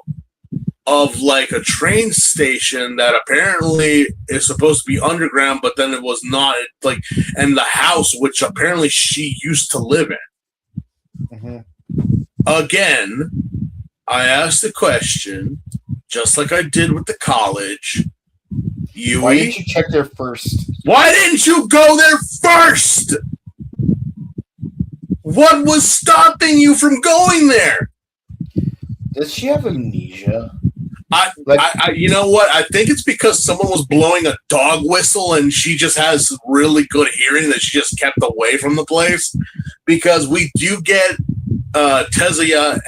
Speaker 2: of like a train station that apparently is supposed to be underground, but then it was not. Like, and the house which apparently she used to live in.
Speaker 1: Mm-hmm.
Speaker 2: Again, I asked the question, just like I did with the college. Yui,
Speaker 1: why didn't you check there first?
Speaker 2: Why didn't you go there first? What was stopping you from going there?
Speaker 1: Does she have amnesia?
Speaker 2: You know what? I think it's because someone was blowing a dog whistle and she just has really good hearing that she just kept away from the place. Because we do get Tezuya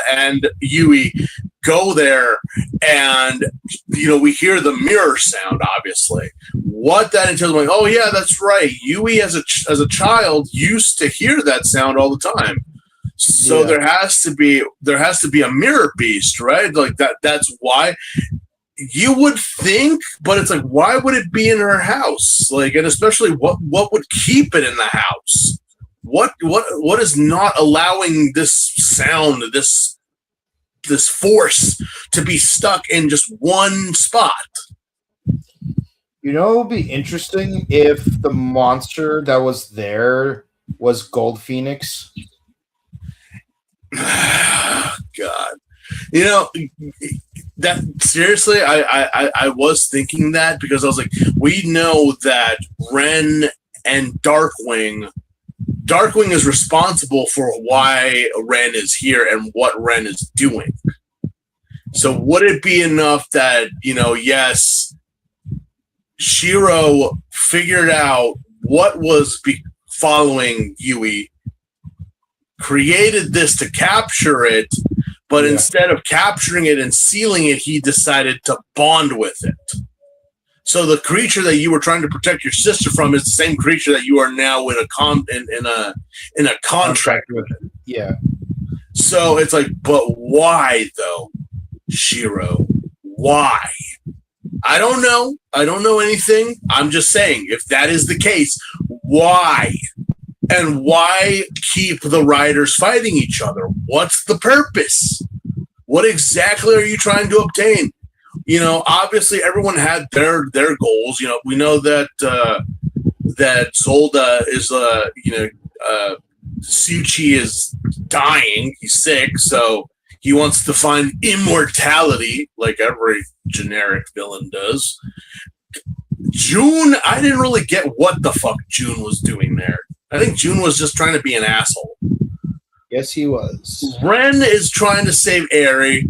Speaker 2: and Yui go there, and we hear the mirror sound. Obviously, what that entails, I'm like, oh yeah, that's right. Yui as a child used to hear that sound all the time. So yeah. there has to be a mirror beast, right? Like that's why you would think, but it's like, why would it be in her house? Like, and especially what would keep it in the house? What is not allowing this sound, this force to be stuck in just one spot?
Speaker 1: It would be interesting if the monster that was there was Gold Phoenix.
Speaker 2: God, that seriously, I was thinking that because I was like, we know that Ren and Darkwing is responsible for why Ren is here and what Ren is doing. So would it be enough that, yes, Shiro figured out what was following Yui, created this to capture it, but instead of capturing it and sealing it, he decided to bond with it. So the creature that you were trying to protect your sister from is the same creature that you are now in a contract with it.
Speaker 1: Yeah.
Speaker 2: So it's like, but why though, Shiro? Why? I don't know. I don't know anything. I'm just saying, if that is the case, why? And why keep the riders fighting each other? What's the purpose? What exactly are you trying to obtain? Obviously everyone had their goals. We know that that Zolda is Suchi is dying. He's sick, so he wants to find immortality, like every generic villain does. June, I didn't really get what the fuck June was doing there. I think June was just trying to be an asshole.
Speaker 1: Yes, he was.
Speaker 2: Ren is trying to save Aerie,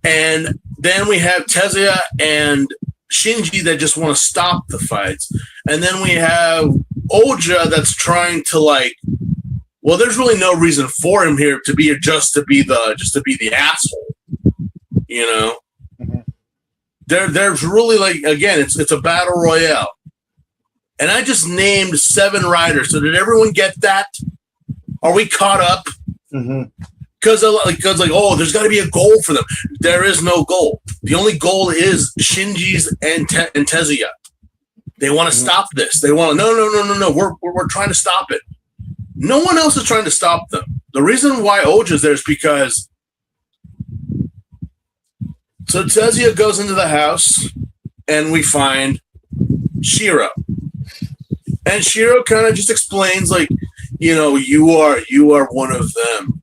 Speaker 2: and then we have Tezuya and Shinji that just want to stop the fights, and then we have Oja that's trying to there's really no reason for him here to be the asshole, Mm-hmm. There's really again, it's a battle royale. And I just named 7 riders. So did everyone get that? Are we caught up? Because oh, there's got to be a goal for them. There is no goal. The only goal is Shinji's and Tezuya. They want to stop this. They want to no. We're trying to stop it. No one else is trying to stop them. The reason why Oja's there is because so Tezuya goes into the house and we find Shiro. And Shiro kind of just explains like, you are one of them.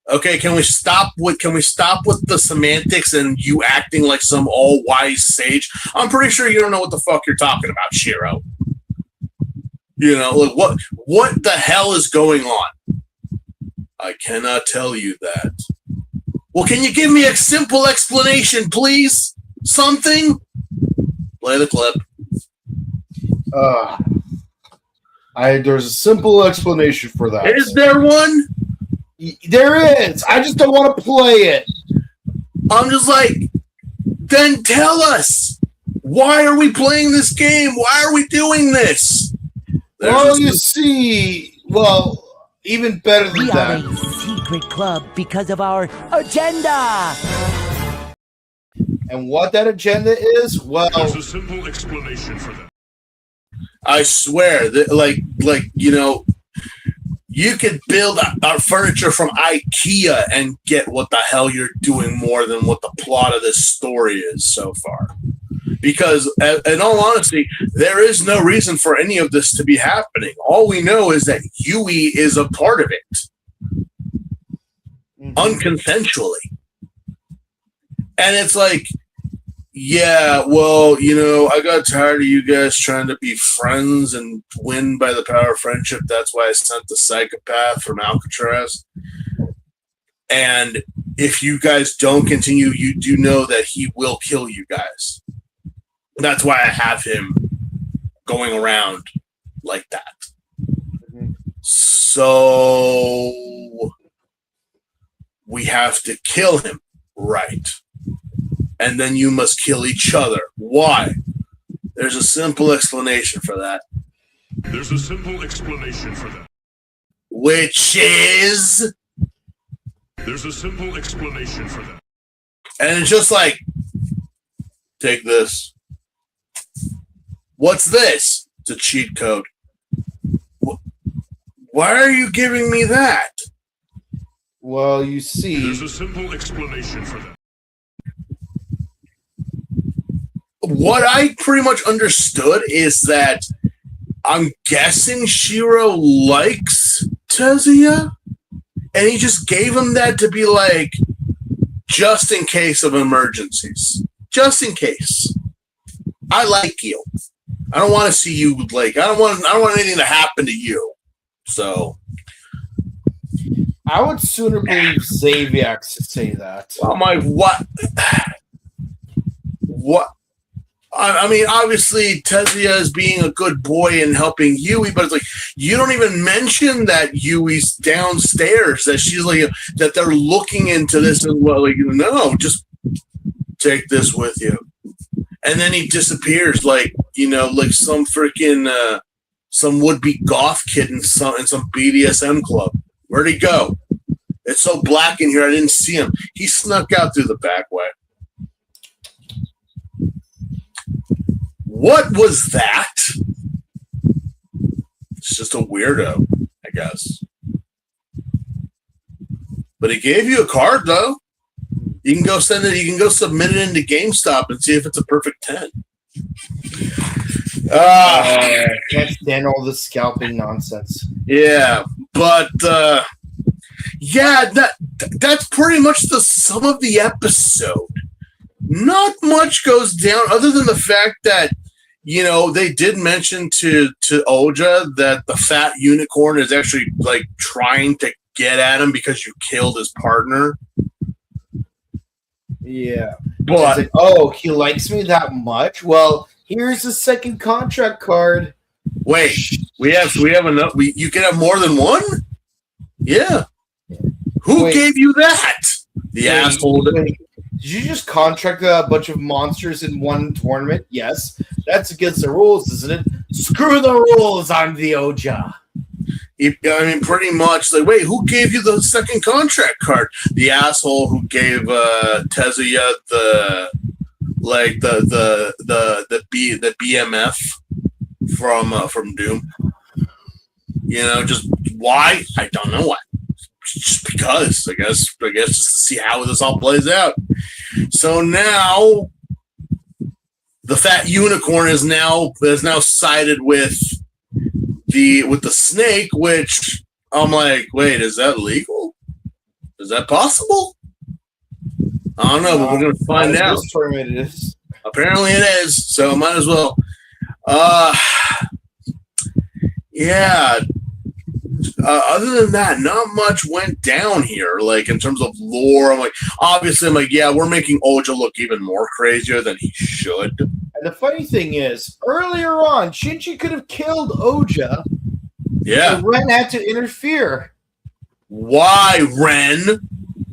Speaker 2: Okay, can we stop with the semantics and you acting like some all-wise sage? I'm pretty sure you don't know what the fuck you're talking about, Shiro. Like what the hell is going on? I cannot tell you that. Well, can you give me a simple explanation, please? Something? Play the clip.
Speaker 1: There's a simple explanation for that.
Speaker 2: Is there one?
Speaker 1: There is. I just don't want to play it.
Speaker 2: I'm just like, then tell us. Why are we playing this game? Why are we doing this?
Speaker 1: Even better than that.
Speaker 3: We are a secret club because of our agenda.
Speaker 1: And what that agenda is,
Speaker 4: there's a simple explanation for that.
Speaker 2: I swear that, you could build our furniture from IKEA and get what the hell you're doing more than what the plot of this story is so far. Because, in all honesty, there is no reason for any of this to be happening. All we know is that Yui is a part of it. Unconsensually. And it's like, yeah, well, I got tired of you guys trying to be friends and win by the power of friendship. That's why I sent the psychopath from Alcatraz. And if you guys don't continue, you do know that he will kill you guys. That's why I have him going around like that. So we have to kill him, right? And then you must kill each other. Why? There's a simple explanation for that.
Speaker 4: There's a simple explanation for that.
Speaker 2: Which is?
Speaker 4: There's a simple explanation for that.
Speaker 2: And it's just like, take this. What's this? It's a cheat code. Why are you giving me that?
Speaker 1: Well, you see...
Speaker 4: There's a simple explanation for that.
Speaker 2: What I pretty much understood is that I'm guessing Shiro likes Tezuya, and he just gave him that to be like, just in case of emergencies. Just in case. I like you. I don't want to see you I don't want anything to happen to you. So
Speaker 1: I would sooner believe Xaviax to say that.
Speaker 2: I'm like, what? What? I mean, obviously, Tezuya is being a good boy and helping Yui, but it's like, you don't even mention that Yui's downstairs, that she's like, that they're looking into this and no, just take this with you. And then he disappears like some freaking, some would-be goth kid in some BDSM club. Where'd he go? It's so black in here, I didn't see him. He snuck out through the back way. What was that? It's just a weirdo, I guess. But he gave you a card, though. You can go send it. You can go submit it into GameStop and see if it's a perfect 10.
Speaker 1: Can't stand all this scalping nonsense.
Speaker 2: Yeah, but that's pretty much the sum of the episode. Not much goes down other than the fact that, they did mention to Oja that the fat unicorn is actually like trying to get at him because you killed his partner.
Speaker 1: Yeah.
Speaker 2: But
Speaker 1: he likes me that much? Well, here's the second contract card.
Speaker 2: Wait, we have enough. You can have more than one? Yeah. Who gave you that? The asshole.
Speaker 1: Did you just contract a bunch of monsters in one tournament? Yes. That's against the rules, isn't it? Screw the rules. I'm the Oja.
Speaker 2: I mean, pretty much. Like, wait, who gave you the second contract card? The asshole who gave Tezuya the BMF from Doom. You know, just why? I don't know why. Just because, I guess just to see how this all plays out. So now the fat unicorn is now sided with the snake, which I'm like, wait, is that legal? Is that possible? I don't know, but we're gonna find out.
Speaker 1: It is.
Speaker 2: Apparently it is, so might as well. Yeah. Other than that, not much went down here. Like in terms of lore, obviously, yeah, we're making Oja look even more crazier than he should.
Speaker 1: And the funny thing is, earlier on, Shinji could have killed Oja.
Speaker 2: Yeah,
Speaker 1: so Ren had to interfere.
Speaker 2: Why, Ren?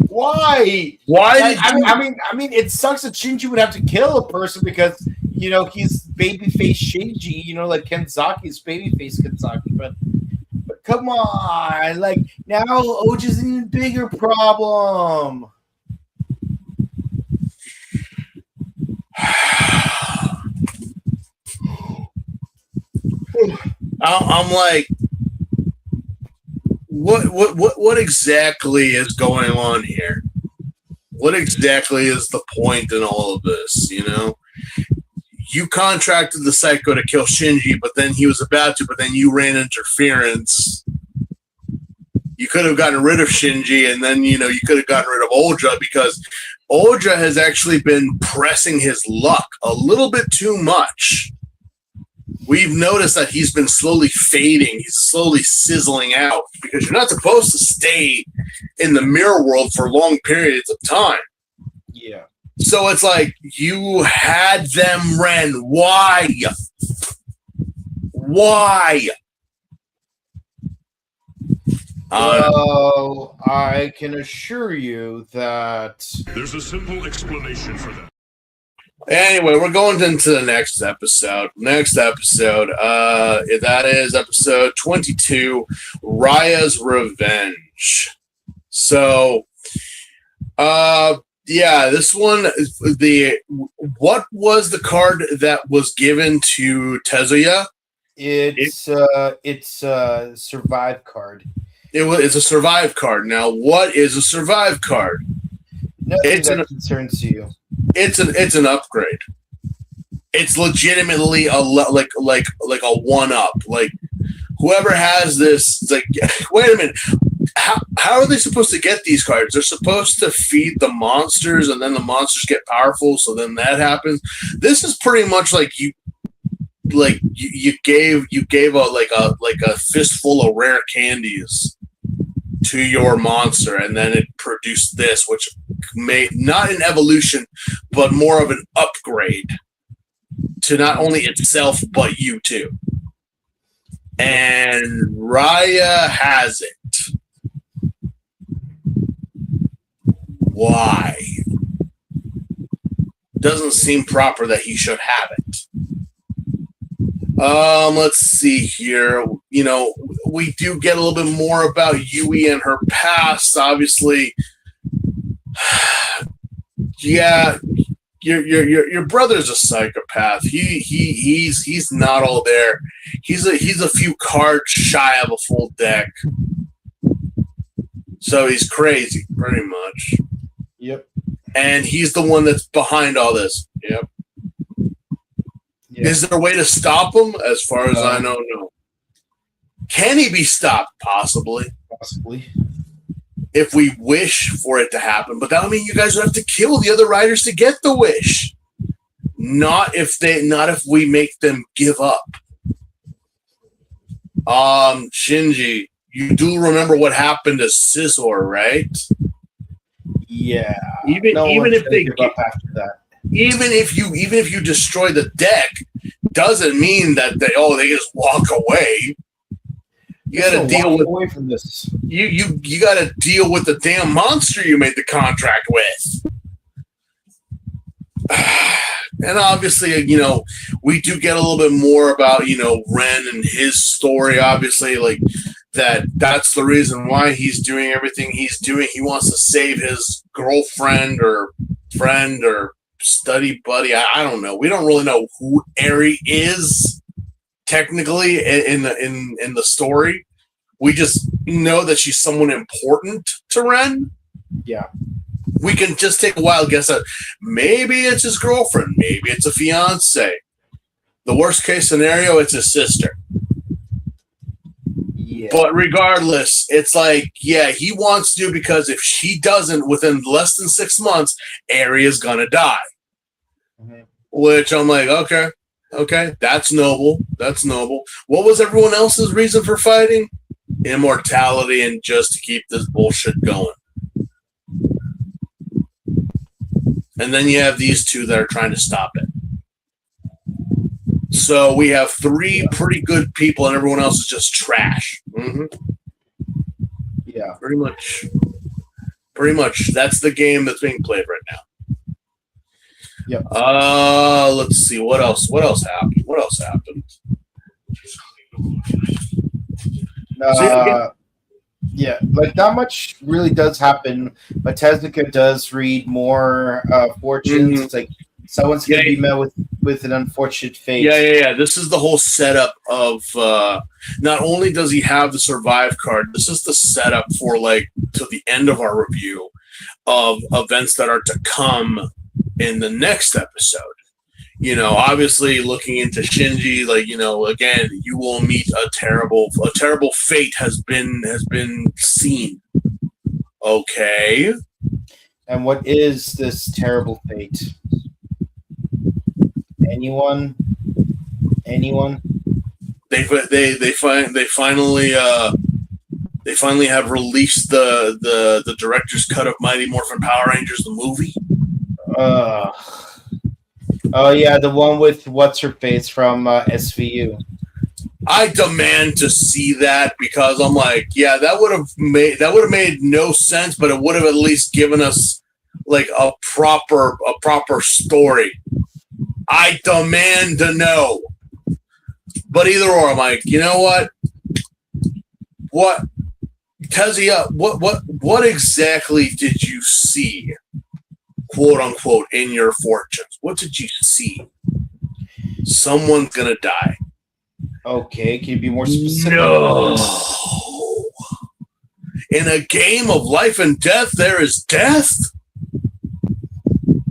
Speaker 1: Why? I mean, it sucks that Shinji would have to kill a person because he's babyface Shinji. Like Kenzaki's babyface Kenzaki, but come on, like now Oja's an even bigger problem.
Speaker 2: I'm like, what exactly is going on here? What exactly is the point in all of this? You contracted the Psycho to kill Shinji, but then he was about to, but then you ran interference. You could have gotten rid of Shinji, and then, you could have gotten rid of Oja, because Oja has actually been pressing his luck a little bit too much. We've noticed that he's been slowly fading. He's slowly sizzling out, because you're not supposed to stay in the mirror world for long periods of time.
Speaker 1: Yeah.
Speaker 2: So it's like, you had them, Ren. Why? Why?
Speaker 1: Well, I can assure you that
Speaker 4: There's a simple explanation for that.
Speaker 2: Anyway, we're going into the next episode. That is episode 22, Raya's Revenge. So, yeah, this one, what was the card that was given to Tezuya?
Speaker 1: it's a survive card.
Speaker 2: It's a survive card. Now, what is a survive card?
Speaker 1: Nothing that concerns you.
Speaker 2: It's an upgrade. It's legitimately a like a one up. Like, whoever has this, it's like, wait a minute. How are they supposed to get these cards? They're supposed to feed the monsters, and then the monsters get powerful, so then that happens. This is pretty much like you gave a fistful of rare candies to your monster, and then it produced this, which made not an evolution, but more of an upgrade to not only itself but you too. And Raya has it. Why? Doesn't seem proper that he should have it. Let's see here. We do get a little bit more about Yui and her past. Obviously, yeah, your brother's a psychopath. He's not all there. He's a few cards shy of a full deck. So he's crazy, pretty much.
Speaker 1: Yep.
Speaker 2: And he's the one that's behind all this. Yep. Yeah. Is there a way to stop him? As far as I know, no. Can he be stopped? Possibly.
Speaker 1: Possibly.
Speaker 2: If we wish for it to happen. But that would mean you guys would have to kill the other riders to get the wish. Not if we make them give up. Shinji, you do remember what happened to Scizor, right?
Speaker 1: Yeah.
Speaker 2: Even if they
Speaker 1: give up after that.
Speaker 2: Even if you destroy the deck, doesn't mean that they just walk away. You got to deal with
Speaker 1: away from this.
Speaker 2: You got to deal with the damn monster you made the contract with. And obviously, we do get a little bit more about, Ren and his story, obviously, like that's the reason why he's doing everything he's doing. He wants to save his girlfriend or friend or study buddy. I don't know. We don't really know who Eri is technically in the story. We just know that she's someone important to Ren.
Speaker 1: Yeah.
Speaker 2: We can just take a wild guess at maybe it's his girlfriend, maybe it's a fiance. The worst case scenario, it's his sister.
Speaker 1: Yeah.
Speaker 2: But regardless, it's like, yeah, he wants to, because if she doesn't within less than 6 months, Eri is gonna die. Mm-hmm. Which I'm like, okay, that's noble. That's noble. What was everyone else's reason for fighting? Immortality and just to keep this bullshit going. And then you have these two that are trying to stop it. So we have 3 pretty good people, and everyone else is just trash. Mm-hmm.
Speaker 1: Yeah,
Speaker 2: pretty much. That's the game that's being played right now.
Speaker 1: Yep.
Speaker 2: Let's see what else happened.
Speaker 1: Yeah, like not much really does happen, but Tezuka does read more fortunes.
Speaker 2: Mm-hmm.
Speaker 1: It's like someone's going to be met with an unfortunate fate.
Speaker 2: Yeah. This is the whole setup of not only does he have the survive card, this is the setup for to the end of our review of events that are to come in the next episode. Obviously looking into Shinji, again, you will meet a terrible fate has been seen. Okay.
Speaker 1: And what is this terrible fate? Anyone?
Speaker 2: They finally have released the director's cut of Mighty Morphin Power Rangers the movie.
Speaker 1: Oh yeah, the one with what's her face from SVU.
Speaker 2: I demand to see that, because I'm like, yeah, that would have made no sense, but it would have at least given us a proper story. I demand to know. But either or, I'm like, you know what? What, Tezuya, what exactly did you see, quote unquote, in your fortunes? What did you see? Someone's gonna die.
Speaker 1: Okay, can you be more specific?
Speaker 2: No. In a game of life and death, there is death?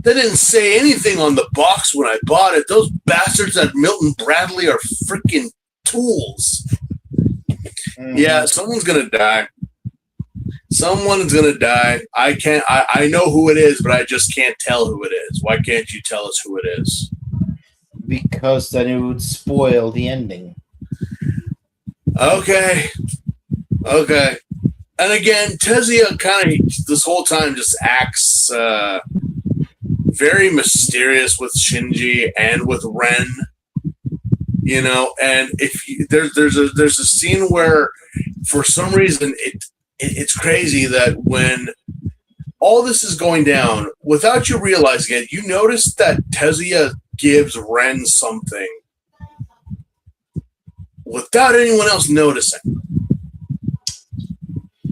Speaker 2: They didn't say anything on the box when I bought it. Those bastards at Milton Bradley are freaking tools. Mm-hmm. Yeah, someone's gonna die. Someone's gonna die. I know who it is, but I just can't tell who it is. Why can't you tell us who it is?
Speaker 1: Because then it would spoil the ending.
Speaker 2: Okay. And again, Tezuya kind of this whole time just acts very mysterious with Shinji and with Ren. And if there's a scene where, for some reason, it's crazy that when all this is going down, without you realizing it, you notice that Tezuya gives Ren something without anyone else noticing.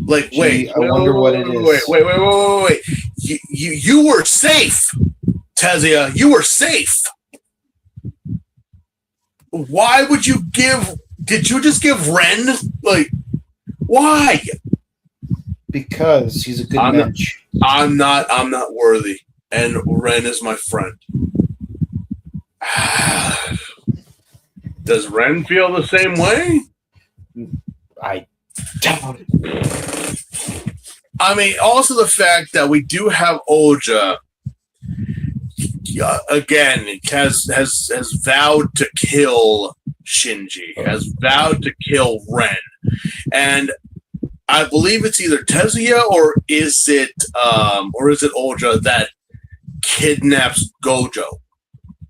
Speaker 2: Wait,
Speaker 1: I wonder what it is.
Speaker 2: Wait. You were safe, Tezuya. You were safe. Why would you give? Did you just give Ren? Why?
Speaker 1: Because he's a good match.
Speaker 2: I'm not worthy, and Ren is my friend. Does Ren feel the same way?
Speaker 1: I doubt it.
Speaker 2: I mean, also the fact that we do have Oja, again, has vowed to kill Shinji, has vowed to kill Ren, and I believe it's either Tezuya or is it Oja that kidnaps Gojo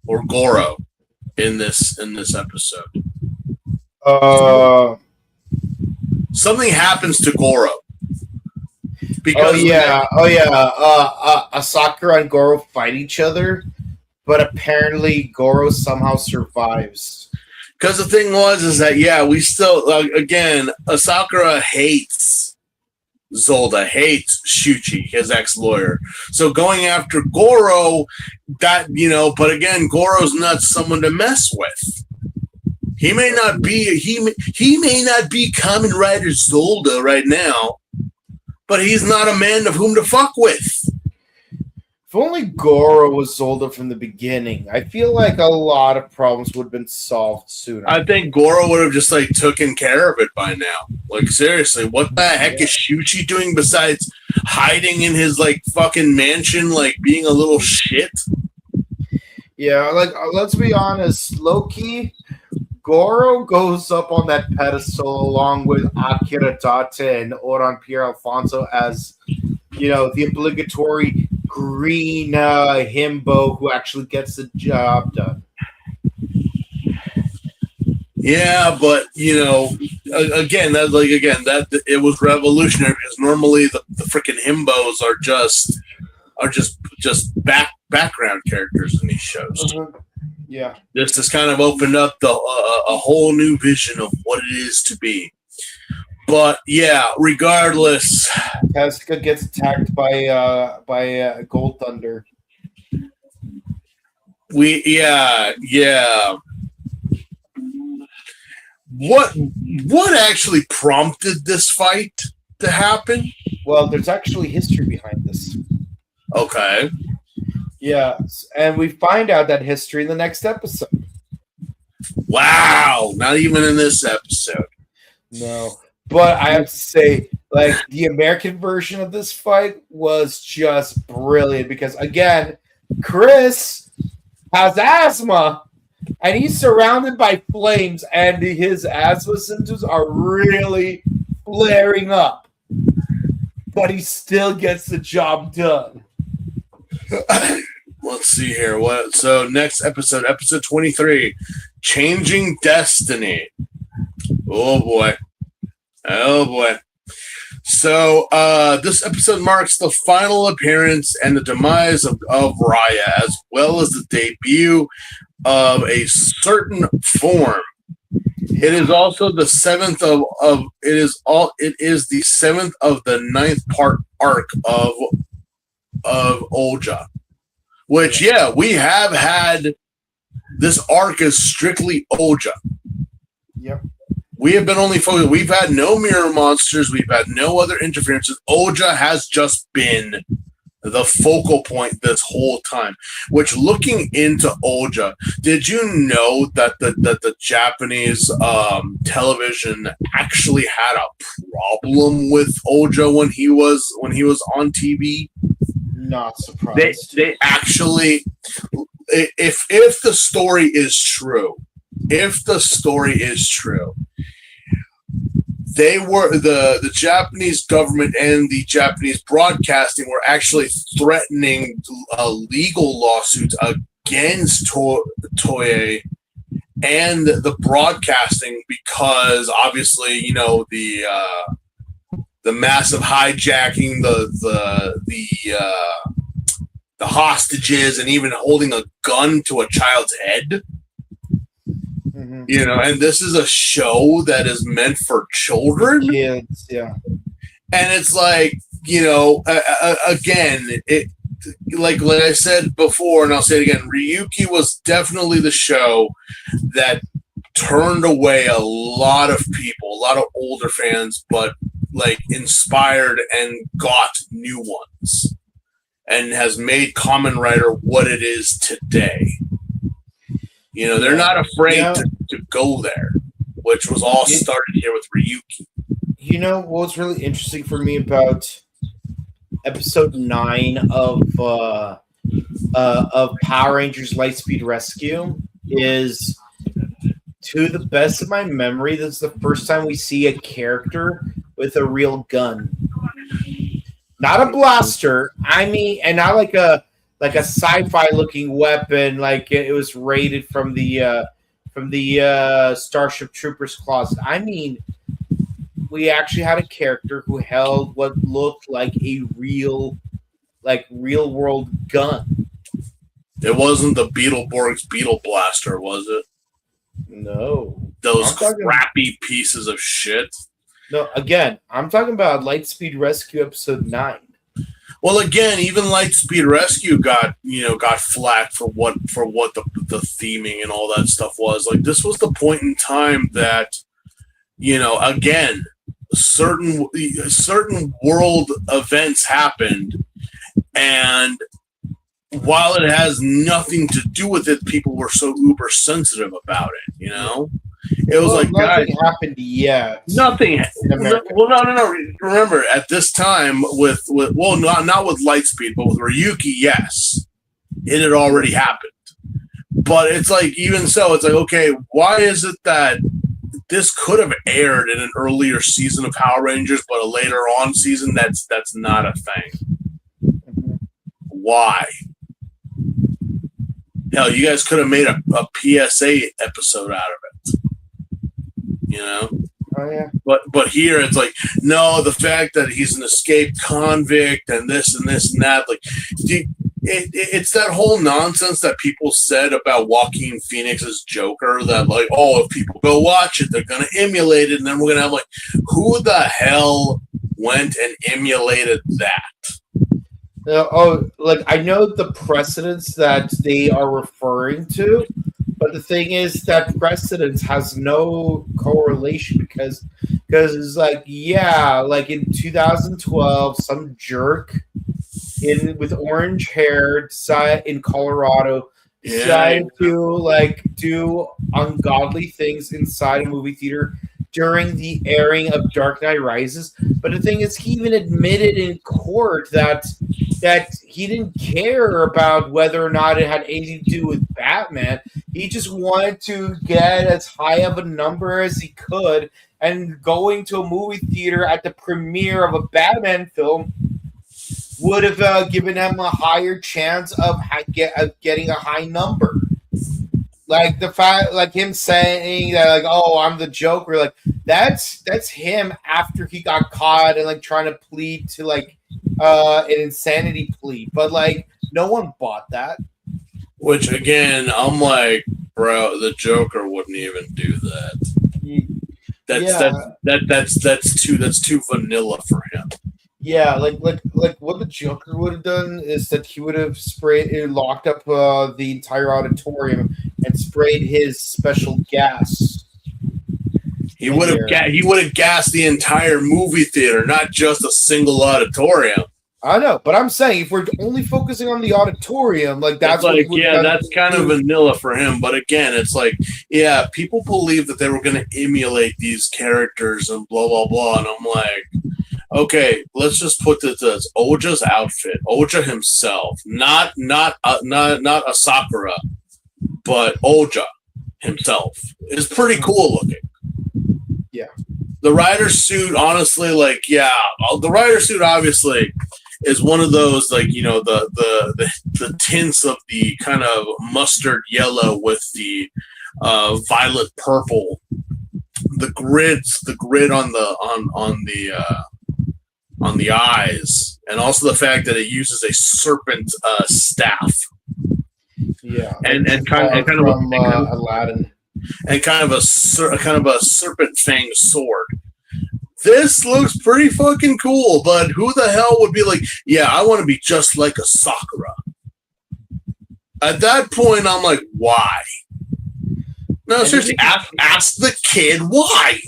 Speaker 2: or Goro in this episode. Something happens to Goro. Because
Speaker 1: Asakura and Goro fight each other, but apparently Goro somehow survives.
Speaker 2: Because the thing is that, yeah, we still, again, Asakura hates Zolda, hates Shuchi, his ex-lawyer. So going after Goro, that, but again, Goro's not someone to mess with. He may not be, he may not be Kamen Rider Zolda right now, but he's not a man of whom to fuck with.
Speaker 1: If only Goro was Zolda from the beginning, I feel like a lot of problems would have been solved sooner.
Speaker 2: I think Goro would have just taken care of it by now. Like, seriously, what the heck is Shuchi doing besides hiding in his fucking mansion, being a little shit?
Speaker 1: Yeah, let's be honest, low-key, Goro goes up on that pedestal along with Akira Tate and Oran Pierre Alfonso as, the obligatory green himbo who actually gets the job done.
Speaker 2: Yeah, but again, that it was revolutionary because normally the freaking himbos are just background characters in these shows.
Speaker 1: Mm-hmm. Yeah,
Speaker 2: this has kind of opened up a whole new vision of what it is to be. But yeah, regardless,
Speaker 1: Tezuka gets attacked by Gold Thunder.
Speaker 2: Yeah. What actually prompted this fight to happen?
Speaker 1: Well, there's actually history behind this.
Speaker 2: Okay.
Speaker 1: Yeah, and we find out that history in the next episode.
Speaker 2: Wow, not even in this episode.
Speaker 1: No. But I have to say, the American version of this fight was just brilliant because, again, Chris has asthma and he's surrounded by flames and his asthma symptoms are really flaring up. But he still gets the job done.
Speaker 2: Let's see here. So next episode 23, Changing Destiny. Oh boy. So this episode marks the final appearance and the demise of Raya, as well as the debut of a certain form. It is also the seventh it is the seventh of the 9th part arc of Olja. Which, yeah, we have had this arc is strictly Olja.
Speaker 1: Yep.
Speaker 2: We have been only focused. We've had no mirror monsters. We've had no other interferences. Olja has just been the focal point this whole time. Which, looking into Olja, did you know that the Japanese television actually had a problem with Olja when he was on TV?
Speaker 1: Not surprised.
Speaker 2: They actually, if the story is true, they were the Japanese government and the Japanese broadcasting were actually threatening a legal lawsuit against Toei and the broadcasting because obviously the massive hijacking, the hostages, and even holding a gun to a child's head.
Speaker 1: Mm-hmm.
Speaker 2: And this is a show that is meant for children.
Speaker 1: Kids, yeah.
Speaker 2: And it's again, it like I said before, and I'll say it again, Ryuki was definitely the show that turned away a lot of people, a lot of older fans, but inspired and got new ones, and has made Kamen Rider what it is today. They're not afraid to go there, which was all started here with Ryuki.
Speaker 1: What's really interesting for me about episode 9 of Power Rangers Lightspeed Rescue is, to the best of my memory, this is the first time we see a character with a real gun. Not a blaster, and not like a sci-fi looking weapon, like it was raided from the Starship Troopers closet. I mean, we actually had a character who held what looked like a real world gun.
Speaker 2: It wasn't the Beetleborg's Beetle Blaster, was it?
Speaker 1: No.
Speaker 2: Those crappy pieces of shit.
Speaker 1: No, again, I'm talking about Lightspeed Rescue episode 9.
Speaker 2: Well, again, even Lightspeed Rescue got flack for what the theming and all that stuff was. Like, this was the point in time that, again, certain world events happened, and while it has nothing to do with it, people were so uber sensitive about it. It was like,
Speaker 1: nothing
Speaker 2: guys,
Speaker 1: happened yet.
Speaker 2: nothing. Well, no. Remember, at this time, not with Lightspeed, but with Ryuki, yes, it had already happened. But it's like, even so, it's like, okay, why is it that this could have aired in an earlier season of Power Rangers, but a later on season that's not a thing? Why? Hell, you guys could have made a PSA episode out of it.
Speaker 1: Oh, yeah.
Speaker 2: But here it's like, no, the fact that he's an escaped convict and this and that, like, it's that whole nonsense that people said about Joaquin Phoenix's Joker, that like, oh, if people go watch it, they're gonna emulate it, and then we're gonna have like, who the hell went and emulated that?
Speaker 1: I know the precedents that they are referring to, but the thing is that precedence has no correlation because it's like, yeah, like in 2012, some jerk with orange hair in Colorado decided to like do ungodly things inside a movie theater during the airing of Dark Knight Rises. But the thing is, he even admitted in court that he didn't care about whether or not it had anything to do with Batman. He just wanted to get as high of a number as he could, and going to a movie theater at the premiere of a Batman film would have given him a higher chance of getting a high number. Like the fact, like him saying that, like, oh, I'm the Joker, like that's him after he got caught and like trying to plead to like an insanity plea, but like no one bought that.
Speaker 2: Which again, I'm like, bro, the Joker wouldn't even do that. That's too vanilla for him.
Speaker 1: Yeah, like what the Joker would have done is that he would have locked up the entire auditorium and sprayed his special gas.
Speaker 2: He would have gassed the entire movie theater, not just a single auditorium.
Speaker 1: I know, but I'm saying if we're only focusing on the auditorium, like that's
Speaker 2: like, yeah, that's kind of vanilla for him. But again, it's like, yeah, people believe that they were going to emulate these characters and blah blah blah, and I'm like, okay, let's just put this as Oja's outfit, Oja himself, not a Sakura, but Oja himself is pretty cool looking.
Speaker 1: Yeah,
Speaker 2: the rider suit, honestly, like, yeah, the rider suit obviously is one of those, like, the tints of the kind of mustard yellow with the violet purple, the grid on the eyes, and also the fact that it uses a serpent staff.
Speaker 1: Yeah,
Speaker 2: and kind of
Speaker 1: Aladdin,
Speaker 2: and kind of a serpent fang sword. This looks pretty fucking cool, but who the hell would be like, yeah, I want to be just like a Sakura? At that point, I'm like, why? No, seriously, ask the kid why.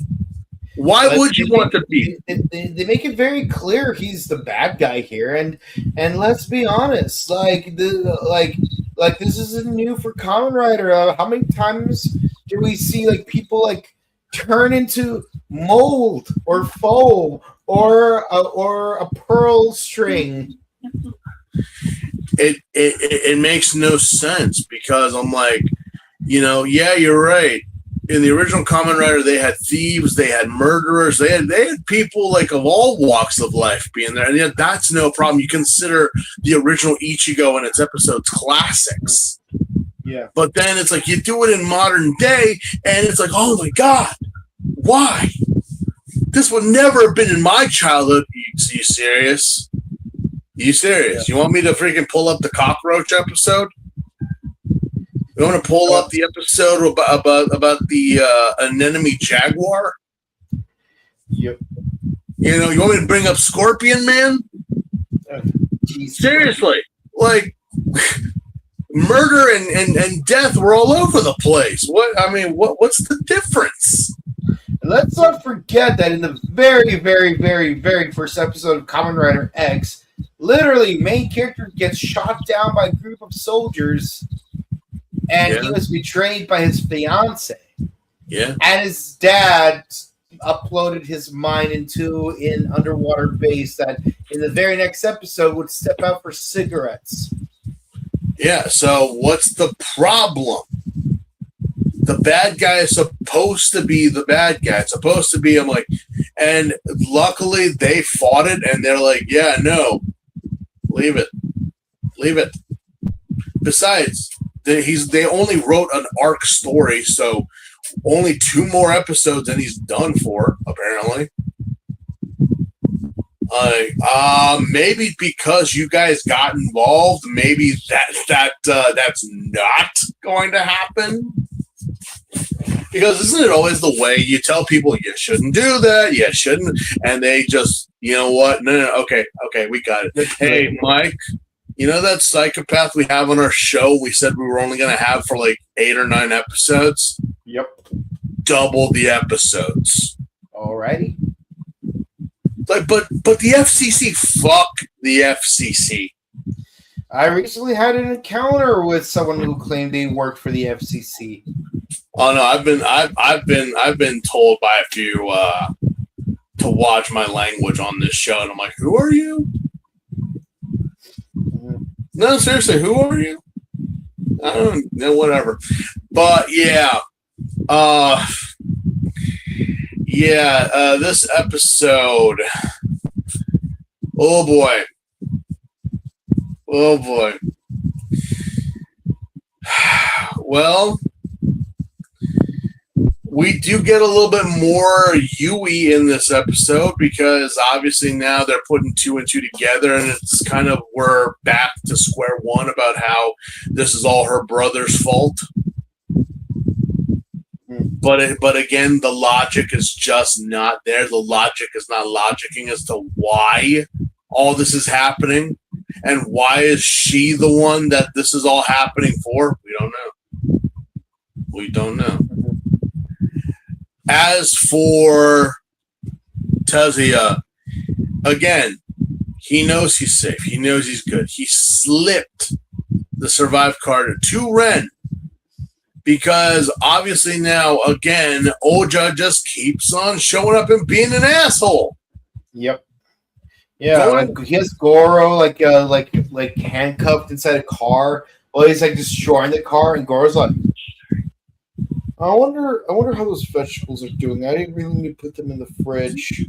Speaker 2: Why would you want to be?
Speaker 1: They make it very clear he's the bad guy here, and let's be honest, like this isn't new for Kamen Rider. How many times do we see like people like turn into mold or foam or a pearl string?
Speaker 2: It makes no sense, because I'm like, yeah, you're right. In the original Kamen Rider, they had thieves, they had murderers, they had people like of all walks of life being there, and yet that's no problem. You consider the original Ichigo and its episodes classics.
Speaker 1: Yeah.
Speaker 2: But then it's like you do it in modern day, and it's like, oh my god, why? This would never have been in my childhood. You serious? You serious? You want me to freaking pull up the cockroach episode? You want to pull up the episode about the anemone jaguar?
Speaker 1: Yep.
Speaker 2: You know, you want me to bring up Scorpion Man? Seriously, like murder and death were all over the place. What's the difference?
Speaker 1: And let's not forget that in the very, very, very, very first episode of Kamen Rider X, literally, main character gets shot down by a group of soldiers, and he was betrayed by his fiance.
Speaker 2: Yeah.
Speaker 1: And his dad uploaded his mind into an underwater base that in the very next episode would step out for cigarettes.
Speaker 2: Yeah, so what's the problem? The bad guy is supposed to be the bad guy. It's supposed to be, and luckily they fought it and they're like, yeah, no, leave it. Besides, they only wrote an arc story, so only 2 more episodes and he's done for, apparently. Maybe because you guys got involved, maybe that's not going to happen. Because isn't it always the way you tell people you shouldn't do that, you shouldn't, and they just, you know what? No, okay, we got it. Hey, Mike, you know that psychopath we have on our show we said we were only going to have for like 8 or 9 episodes?
Speaker 1: Yep.
Speaker 2: Double the episodes.
Speaker 1: Alrighty.
Speaker 2: Like, but the FCC, fuck the FCC.
Speaker 1: I recently had an encounter with someone who claimed they worked for the FCC.
Speaker 2: Oh no, I've been told by a few to watch my language on this show, and I'm like, who are you? No, seriously, who are you? I don't know, whatever. But yeah, this episode. Oh boy. Well, we do get a little bit more Yui in this episode because obviously now they're putting 2 and 2 together, and it's kind of we're back to square one about how this is all her brother's fault. But again, the logic is just not there. The logic is not logicking as to why all this is happening, and why is she the one that this is all happening for? We don't know. As for Tezuya, again, he knows he's safe. He knows he's good. He slipped the survive card to Ren because obviously now, again, Oja just keeps on showing up and being an asshole.
Speaker 1: Yep. Yeah, like he has Goro like handcuffed inside a car while he's like destroying the car, and Goro's like, I wonder how those vegetables are doing. I didn't really need to put them in the fridge.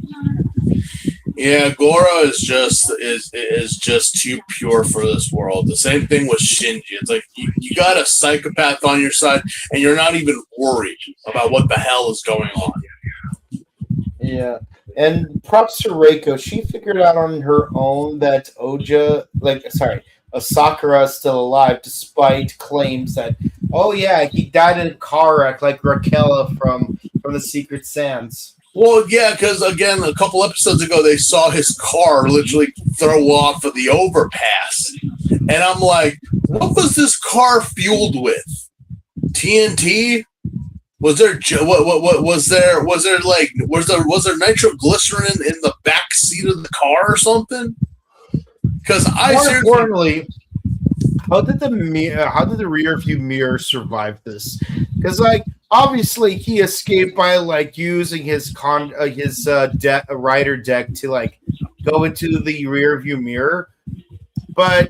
Speaker 2: Yeah, Goro is just too pure for this world. The same thing with Shinji. It's like you got a psychopath on your side, and you're not even worried about what the hell is going on.
Speaker 1: Yeah, and props to Reiko. She figured out on her own that Sakura is still alive, despite claims that, oh yeah, he died in a car wreck like Raquel from the Secret Sands.
Speaker 2: Well, yeah, because again, a couple episodes ago, they saw his car literally throw off of the overpass, and I'm like, what was this car fueled with? TNT? Was there was there nitroglycerin in the back seat of the car or something? Because
Speaker 1: more importantly, how did the rear view mirror survive this? Because obviously he escaped by using his rider deck to go into the rear view mirror. But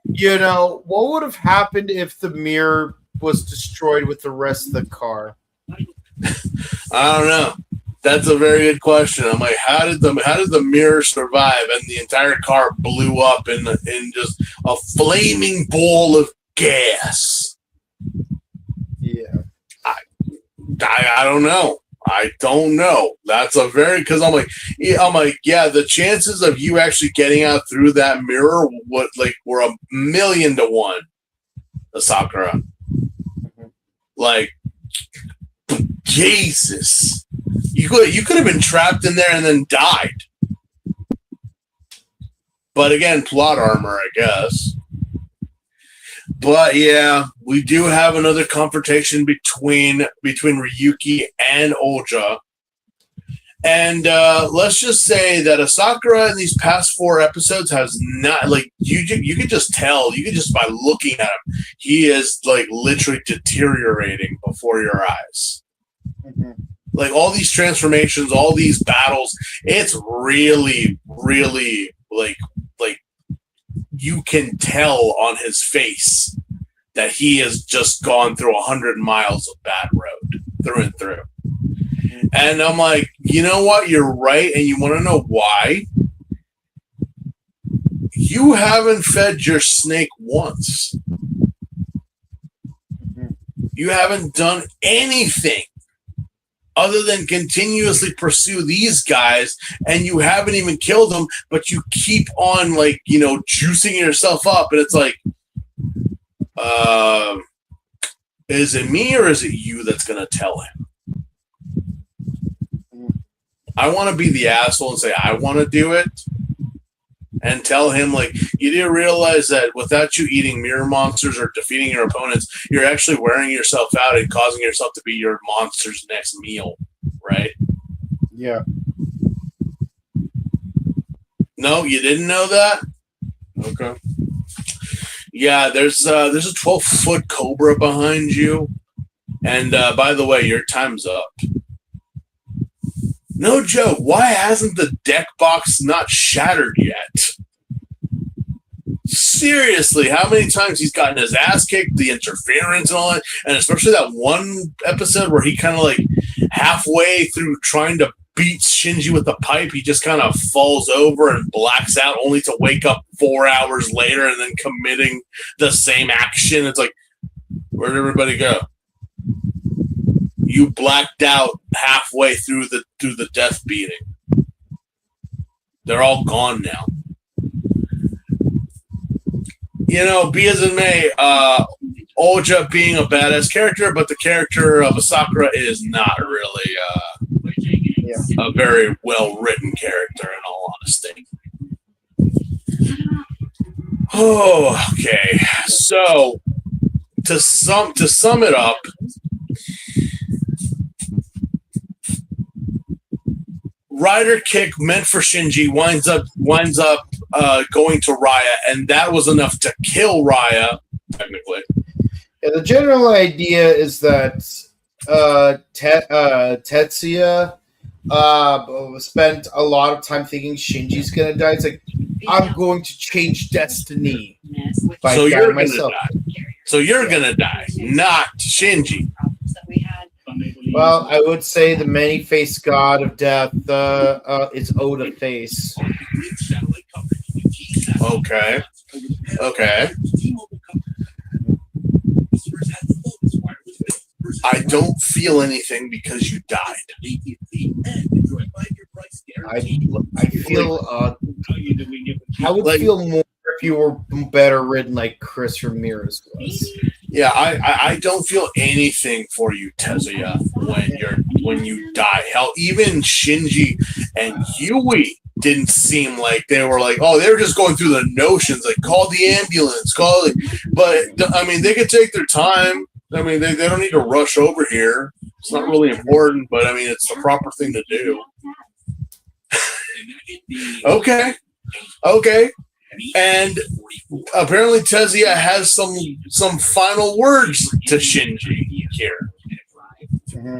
Speaker 1: what would have happened if the mirror was destroyed with the rest of the car?
Speaker 2: I don't know. That's a very good question. I'm like, how did the mirror survive and the entire car blew up in just a flaming bowl of gas?
Speaker 1: Yeah,
Speaker 2: I don't know. I don't know. That's a very because I'm like, yeah, the chances of you actually getting out through that mirror were 1,000,000 to 1. The Sakura. Like, Jesus. You could have been trapped in there and then died. But again, plot armor, I guess. But yeah, we do have another confrontation between Ryuki and Oja. And let's just say that Asakura in these past 4 episodes has not, like, you could just tell, you could just by looking at him, he is like literally deteriorating before your eyes. Mm-hmm. Like all these transformations, all these battles, it's really, really like you can tell on his face that he has just gone through 100 miles of bad road through and through. And I'm like, you know what? You're right. And you want to know why? You haven't fed your snake once. You haven't done anything other than continuously pursue these guys, and you haven't even killed them, but you keep on, like, you know, juicing yourself up. And it's like, is it me or is it you that's going to tell him? I want to be the asshole and say, I want to do it, and tell him, like, you do realize that without you eating mirror monsters or defeating your opponents, you're actually wearing yourself out and causing yourself to be your monster's next meal, right?
Speaker 1: Yeah. No,
Speaker 2: you didn't know that? Okay. Yeah, there's a 12-foot cobra behind you. And by the way, your time's up. No joke. Why hasn't the deck box not shattered yet? Seriously, how many times he's gotten his ass kicked, the interference and all that, and especially that one episode where he kind of like halfway through trying to beat Shinji with the pipe, he just kind of falls over and blacks out only to wake up 4 hours later and then committing the same action. It's like, where'd everybody go? You blacked out halfway through the death beating. They're all gone now. You know, be as it may, Oja being a badass character, but the character of Asakura is not really a very well-written character, in all honesty. Oh, okay. So, to sum it up, Rider kick meant for Shinji winds up going to Raya, and that was enough to kill Raya, technically.
Speaker 1: Yeah, the general idea is that Tetsuya spent a lot of time thinking Shinji's gonna die. It's like, I'm going to change destiny by dying myself.
Speaker 2: So you're gonna die, not Shinji.
Speaker 1: Well, I would say the many-faced god of death is Oda Face.
Speaker 2: Okay. I don't feel anything because you died.
Speaker 1: I feel I would feel more if you were better written like Chris Ramirez was.
Speaker 2: Yeah, I don't feel anything for you, Tetsuya, when you die. Hell, even Shinji and Yui didn't seem like they were like, oh, they were just going through the notions, like, call the ambulance, but I mean, they could take their time. I mean, they don't need to rush over here. It's not really important, but I mean, it's the proper thing to do. Okay. And apparently Tetsuya has some final words to Shinji here. Mm-hmm.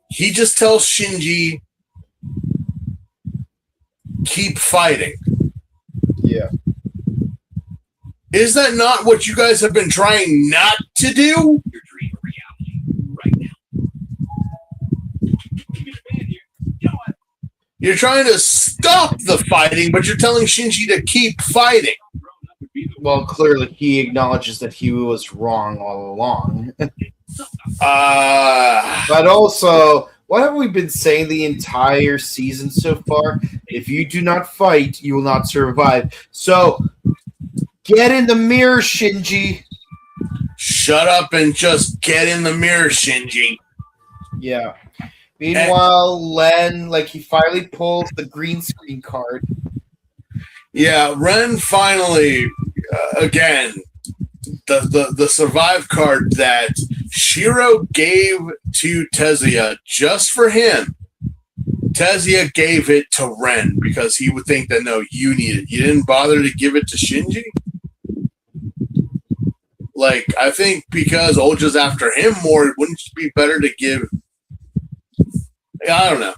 Speaker 2: He just tells Shinji, keep fighting.
Speaker 1: Yeah.
Speaker 2: Is that not what you guys have been trying not to do? You're trying to stop the fighting, but you're telling Shinji to keep fighting.
Speaker 1: Well, clearly he acknowledges that he was wrong all along. But also, what have we been saying the entire season so far? If you do not fight, you will not survive. So, get in the mirror, Shinji.
Speaker 2: shut up and just get in the mirror, Shinji.
Speaker 1: Yeah. Meanwhile, Len, like, he finally pulls the green screen card.
Speaker 2: Yeah, Ren finally, again, the survive card that Shiro gave to Tezuya just for him. Tezuya gave it to Ren because he would think that, no, you need it. You didn't bother to give it to Shinji? Like, I think because Oja's after him more, wouldn't it be better to give... I don't know.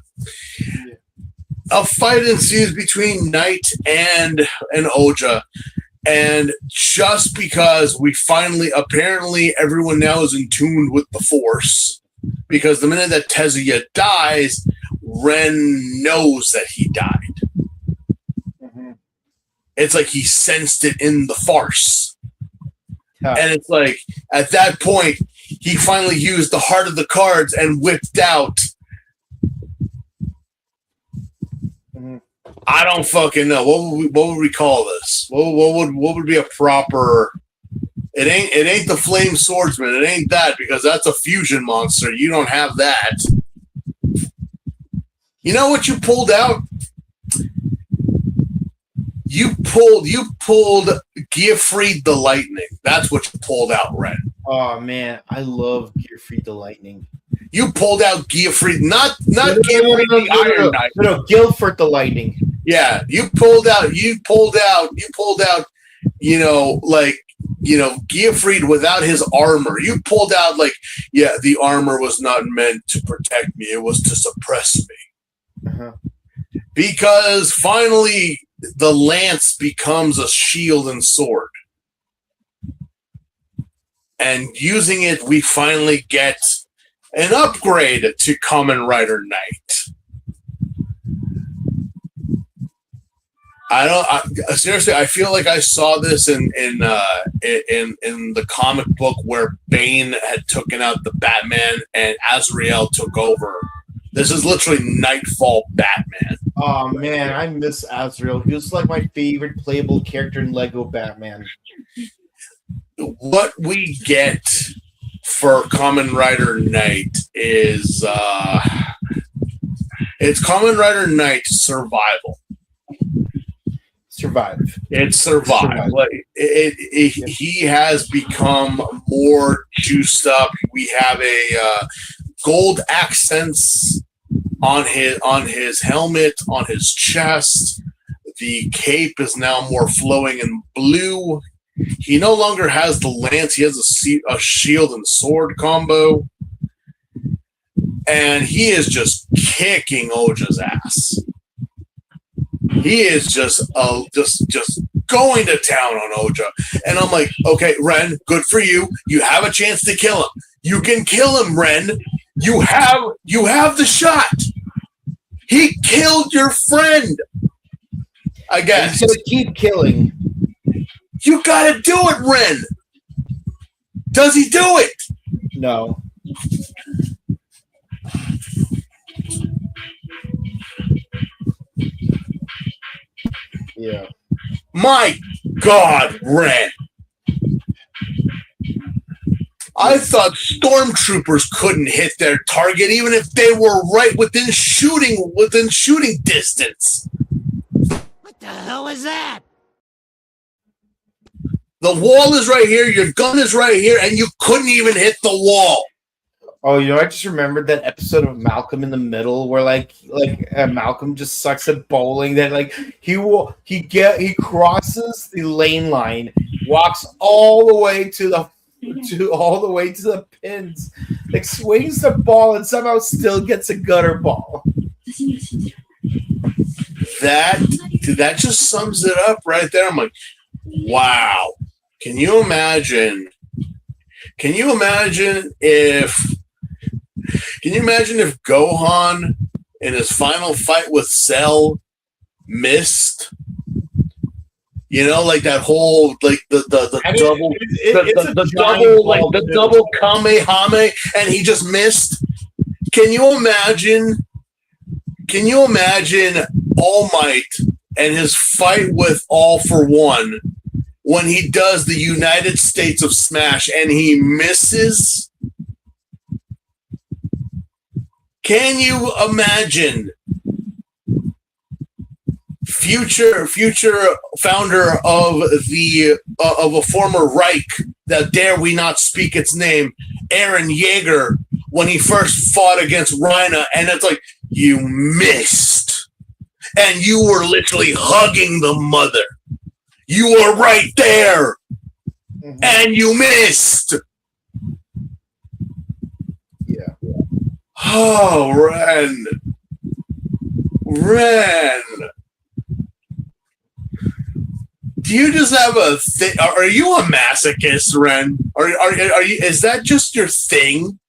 Speaker 2: A fight ensues between Knight and Oja. And just because we finally, apparently everyone now is in tune with the Force, because the minute that Tezuya dies, Ren knows that he died.
Speaker 1: Mm-hmm.
Speaker 2: It's like he sensed it in the farce.
Speaker 1: Huh.
Speaker 2: And it's like, at that point, he finally used the heart of the cards and whipped out.
Speaker 1: Mm-hmm.
Speaker 2: I don't fucking know. What would we call this? What would be a proper? It ain't the Flame Swordsman. It ain't that, because that's a fusion monster. You don't have that. You know what you pulled out? You pulled Gearfried the Lightning. That's what you pulled out, Ren.
Speaker 1: Oh man, I love Gearfried the Lightning.
Speaker 2: You pulled out Gearfried, not Gearfried the Iron Knight.
Speaker 1: No, Guilford the Lightning.
Speaker 2: Yeah, you pulled out, Gearfried without his armor. You pulled out the armor was not meant to protect me, it was to suppress me.
Speaker 1: Uh-huh.
Speaker 2: Because finally the lance becomes a shield and sword. And using it, we finally get an upgrade to Kamen Rider Knight. Seriously, I feel like I saw this in the comic book where Bane had taken out the Batman and Azrael took over. This is literally Nightfall Batman.
Speaker 1: Oh man, I miss Azrael. He was like my favorite playable character in Lego Batman.
Speaker 2: What we get for Kamen Rider Knight is it's Kamen Rider Knight Survival.
Speaker 1: Survive.
Speaker 2: It's survive. Like, he has become more juiced up. We have a gold accents on his helmet, on his chest. The cape is now more flowing in blue. He no longer has the lance. He has a shield and sword combo. And he is just kicking Oja's ass. He is just going to town on Oja. And I'm like, okay, Ren, good for you. You have a chance to kill him. You can kill him, Ren. You have the shot. He killed your friend. I guess.
Speaker 1: He's gonna keep killing.
Speaker 2: You gotta do it, Ren. Does he do it?
Speaker 1: No. Yeah.
Speaker 2: My God, Ren. I thought stormtroopers couldn't hit their target even if they were right within shooting distance.
Speaker 3: What the hell is that?
Speaker 2: The wall is right here, your gun is right here, and you couldn't even hit the wall.
Speaker 1: Oh, I just remembered that episode of Malcolm in the Middle where Malcolm just sucks at bowling. That he crosses the lane line, walks all the way to the pins, swings the ball, and somehow still gets a gutter ball.
Speaker 2: That just sums it up right there. I'm like, wow. Can you imagine if Gohan in his final fight with Cell missed? That whole the double Kamehameha, and he just missed. Can you imagine All Might and his fight with All for One when he does the United States of Smash and he misses? Can you imagine future founder of a former Reich, that dare we not speak its name, Aaron Yeager, when he first fought against Rhina, and it's like, you missed, and you were literally hugging the mother. You were right there, and you missed.
Speaker 1: Yeah.
Speaker 2: Oh, Ren. Do you just have a thing? Are you a masochist, Ren? Are you? Is that just your thing?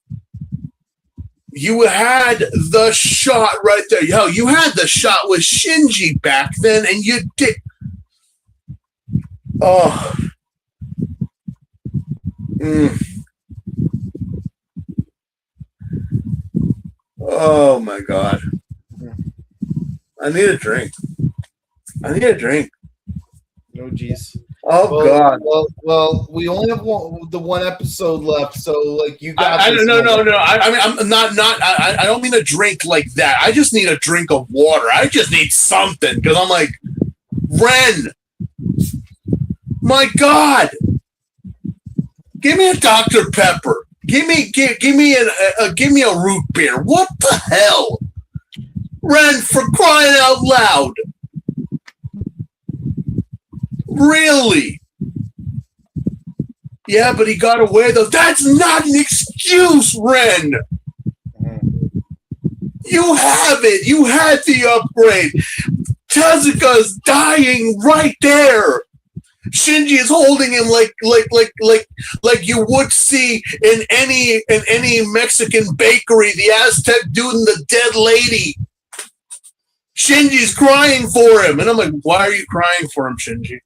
Speaker 2: You had the shot right there. Yo, you had the shot with Shinji back then, and you did. Oh. Oh my God. I need a drink.
Speaker 1: No, geez.
Speaker 2: Oh
Speaker 1: well,
Speaker 2: God.
Speaker 1: Well, we only have one episode left, so like you got.
Speaker 2: I don't. No. I mean, I'm not. I don't mean a drink like that. I just need a drink of water. I just need something because I'm like, Ren. My God. Give me a Dr. Pepper. Give me a root beer. What the hell, Ren? For crying out loud. Really? Yeah, but he got away though. That's not an excuse, Ren. You have it. You had the upgrade. Tezuka's dying right there. Shinji is holding him like you would see in any Mexican bakery. The Aztec dude and the dead lady. Shinji's crying for him, and I'm like, why are you crying for him, Shinji?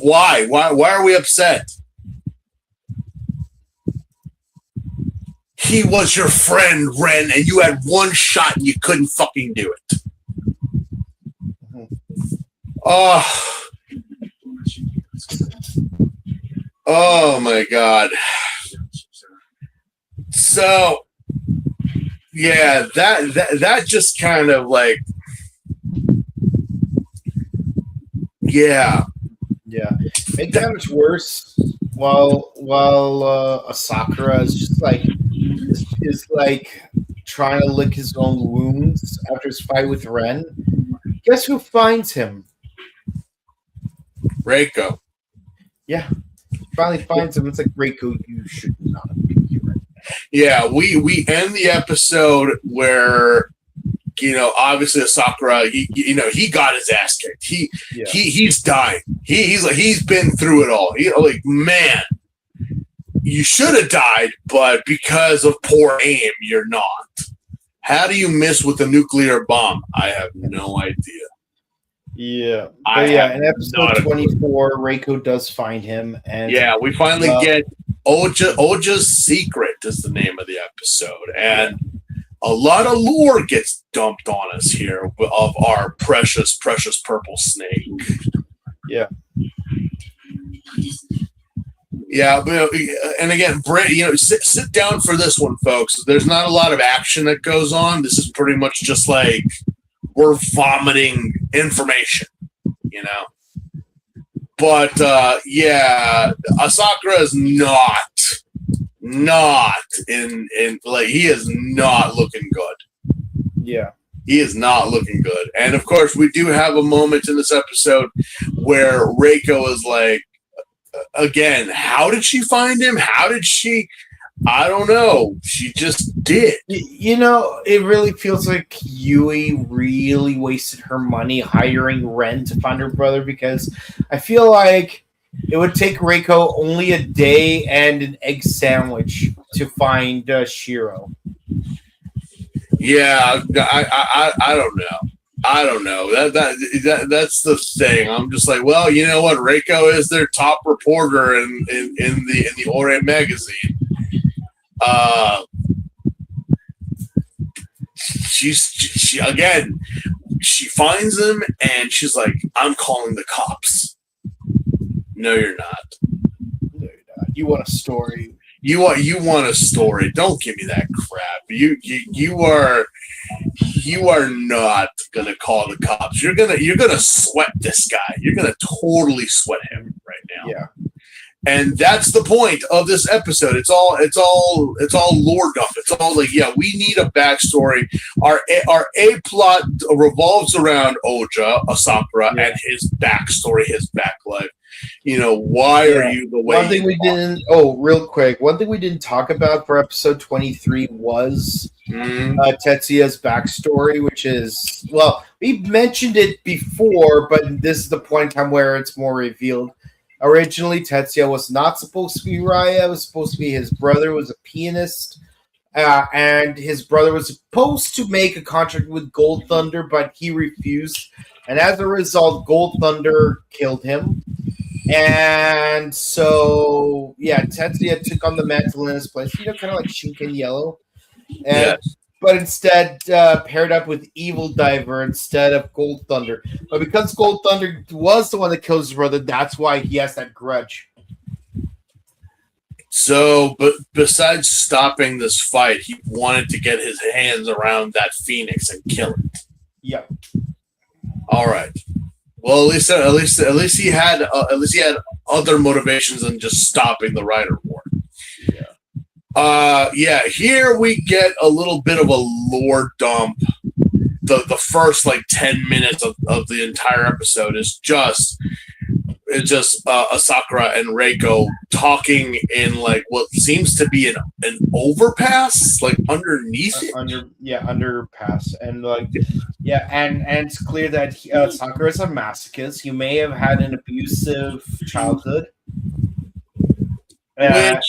Speaker 2: Why are we upset? He was your friend, Ren, and you had one shot and you couldn't fucking do it. Oh my God. So yeah, that just kind of like, yeah.
Speaker 1: It got much worse while Asakura is like trying to lick his own wounds after his fight with Ren. Guess who finds him?
Speaker 2: Reiko.
Speaker 1: Yeah, finally finds him. It's like, Reiko, you should not be here right now.
Speaker 2: Yeah, we end the episode where, you know, obviously Sakura, he got his ass kicked. He's dying. He's been through it all. Man, you should have died, but because of poor aim, you're not. How do you miss with a nuclear bomb? I have no idea.
Speaker 1: Yeah, in episode 24, Reiko does find him, and
Speaker 2: we finally get Oja's Secret is the name of the episode, and a lot of lore gets dumped on us here of our precious purple snake.
Speaker 1: Yeah.
Speaker 2: Yeah, but, and again, sit down for this one, folks. There's not a lot of action that goes on. This is pretty much just like we're vomiting information, you know. But Asakura is not in like, he is not looking good.
Speaker 1: Yeah.
Speaker 2: He is not looking good. And of course, we do have a moment in this episode where Reiko is like, again, how did she find him? I don't know. She just did.
Speaker 1: You know, it really feels like Yui really wasted her money hiring Ren to find her brother, because I feel like it would take Reiko only a day and an egg sandwich to find Shiro.
Speaker 2: Yeah, I don't know. I don't know. That's the thing. I'm just like, well, you know what? Reiko is their top reporter in the Ore magazine. She again. she finds him and she's like, I'm calling the cops. No, you're not.
Speaker 1: No, you're not. You want a story.
Speaker 2: You want a story. Don't give me that crap. You are not gonna call the cops. You're gonna sweat this guy. You're gonna totally sweat him right now.
Speaker 1: Yeah.
Speaker 2: And that's the point of this episode. It's all lore dump. It's all like, yeah, we need a backstory. Our A plot revolves around Oja, Asakura, and his backstory, his back life. Why are you the way?
Speaker 1: One thing we didn't. Oh, real quick. One thing we didn't talk about for episode 23 was Tetsuya's backstory, which is, well, we mentioned it before, but this is the point in time where it's more revealed. Originally, Tetsuya was not supposed to be Raya. It was supposed to be his brother, was a pianist. And his brother was supposed to make a contract with Gold Thunder, but he refused. And as a result, Gold Thunder killed him. And so, Tetsuya took on the mantle in his place, kind of like Shinken Yellow. But instead paired up with Evil Diver instead of Gold Thunder. But because Gold Thunder was the one that kills his brother, that's why he has that grudge.
Speaker 2: So, but besides stopping this fight, he wanted to get his hands around that Phoenix and kill it.
Speaker 1: Yep.
Speaker 2: All right. Well, at least he had other motivations than just stopping the Rider War. Here we get a little bit of a lore dump. The first 10 minutes of the entire episode is just Asakura and Reiko talking in what seems to be an overpass, underneath it.
Speaker 1: Underpass, and and it's clear that Sakura is a masochist. You may have had an abusive childhood. And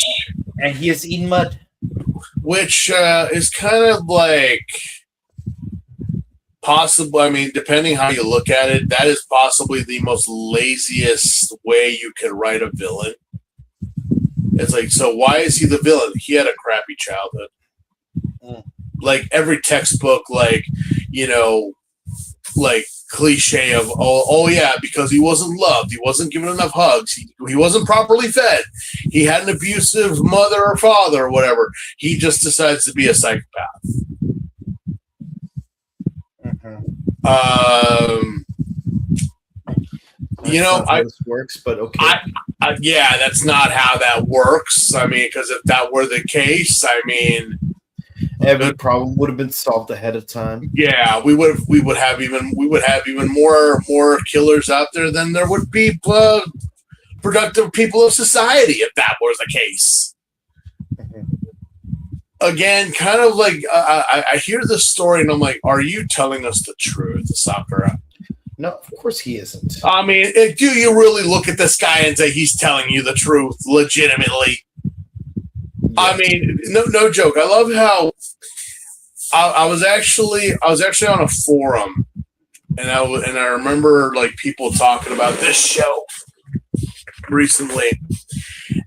Speaker 1: he has eaten mud.
Speaker 2: Which is kind of possible. I mean, depending how you look at it, that is possibly the most laziest way you could write a villain. It's so why is he the villain? He had a crappy childhood. Every textbook, cliche of because he wasn't loved, he wasn't given enough hugs, he wasn't properly fed, he had an abusive mother or father or whatever. He just decides to be a psychopath.
Speaker 1: This works, but okay.
Speaker 2: That's not how that works. I mean, because if that were the case,
Speaker 1: every problem would have been solved ahead of time.
Speaker 2: Yeah, we would have even more killers out there than there would be productive people of society if that was the case. Again, kind of I hear this story and I'm like, are you telling us the truth, Sakura?
Speaker 1: No, of course he isn't.
Speaker 2: I mean, do you really look at this guy and say he's telling you the truth legitimately? Yeah. I mean, no joke. I love how I was actually on a forum, and I remember people talking about this show recently,